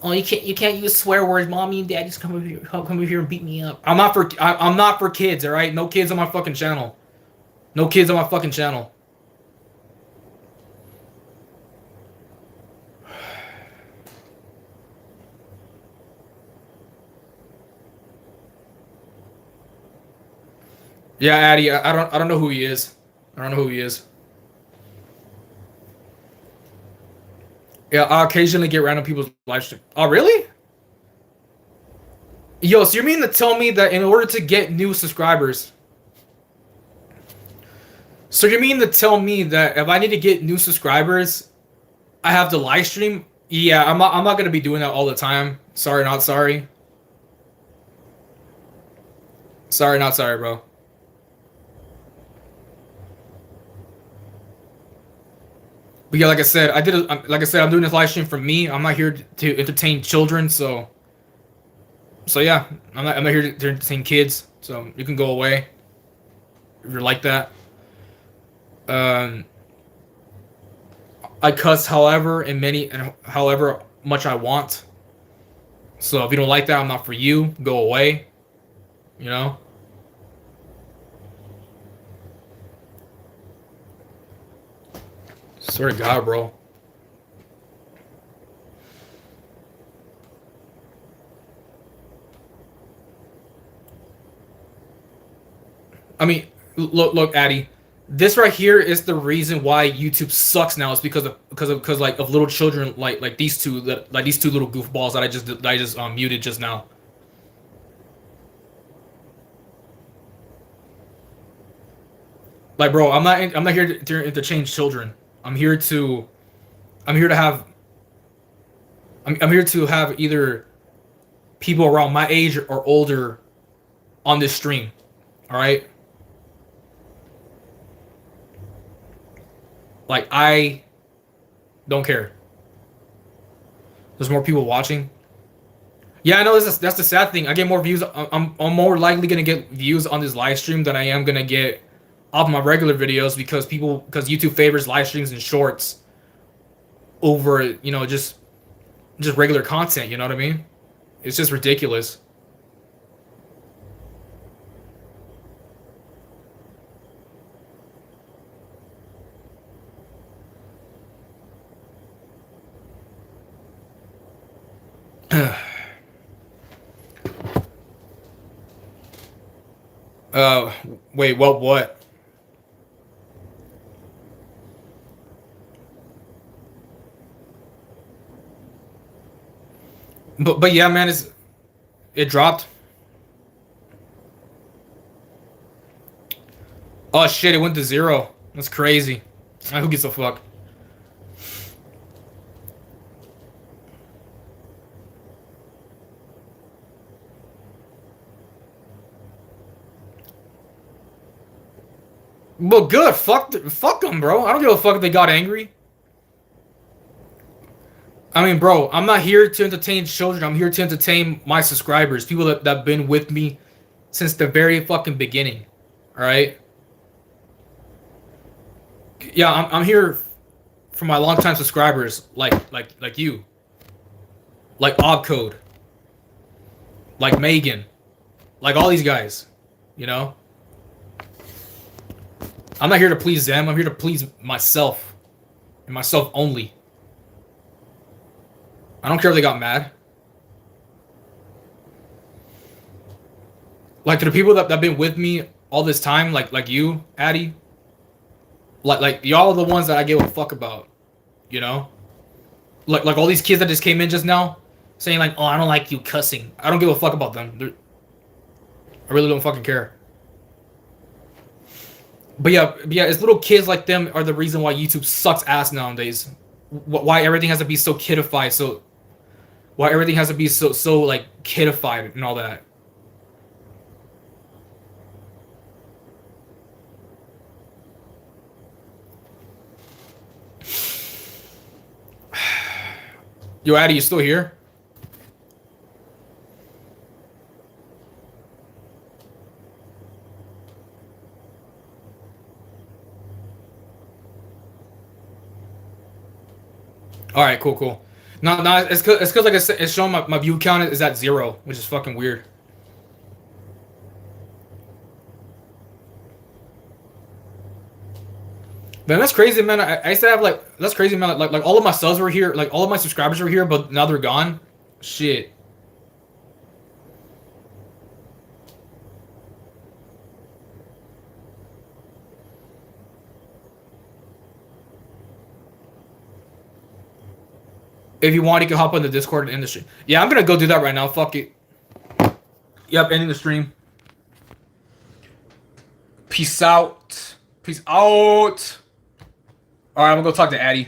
Oh, you can't use swear words. Mommy and daddy's come over here and beat me up. I'm not for kids, all right? No kids on my fucking channel. No kids on my fucking channel. Yeah, Addy, I don't know who he is. I don't know who he is. Yeah, I occasionally get random people's live stream. Oh, really? Yo, so you mean to tell me that in order to get new subscribers, so you mean to tell me that if I need to get new subscribers, I have to live stream? Yeah, I'm not gonna be doing that all the time. Sorry, not sorry. Sorry, not sorry, bro. But yeah, like I said, I'm doing this live stream for me. I'm not here to entertain children, so yeah, I'm not here to entertain kids. So you can go away if you're like that. Um, I cuss however much I want. So if you don't like that, I'm not for you. Go away. You know. Swear to God, bro. I mean, look, Addy. This right here is the reason why YouTube sucks now. Is because like of little children like these two little goofballs that I just muted just now. Like, bro, I'm not here to interchange children. I'm here to I'm here to have I'm here to have either people around my age or older on this stream. All right. Like, I don't care. There's more people watching. Yeah, I know that's the sad thing. I get more views. I'm more likely gonna get views on this live stream than I am gonna get off my regular videos because YouTube favors live streams and shorts over just regular content. You know what I mean? It's just ridiculous. Uh, wait, what? But yeah, man, it dropped. Oh shit, it went to 0. That's crazy. Who gives a fuck? Well, good. Fuck them, bro. I don't give a fuck if they got angry. I mean, bro, I'm not here to entertain children. I'm here to entertain my subscribers, people that've been with me since the very fucking beginning. All right. Yeah, I'm here for my longtime subscribers, like you, like Obcode, like Megan, like all these guys. You know, I'm not here to please them. I'm here to please myself and myself only. I don't care if they got mad. Like, to the people that've been with me all this time, like you, Addy, like y'all are the ones that I give a fuck about, you know? Like all these kids that just came in just now, saying like, "Oh, I don't like you cussing." I don't give a fuck about them. I really don't fucking care. But yeah, it's little kids like them are the reason why YouTube sucks ass nowadays. Why everything has to be so kidified, why everything has to be so like kidified and all that. Yo, Addy, you still here? All right, cool, cool. No, it's cause like it's showing my view count is at 0, which is fucking weird. Man, that's crazy, man. I used to have like that's crazy, man. Like all of my subs were here, like all of my subscribers were here, but now they're gone. Shit. If you want, you can hop on the Discord and end the stream. Yeah, I'm gonna go do that right now. Fuck it. Yep, ending the stream. Peace out. Peace out. All right, I'm gonna go talk to Addy.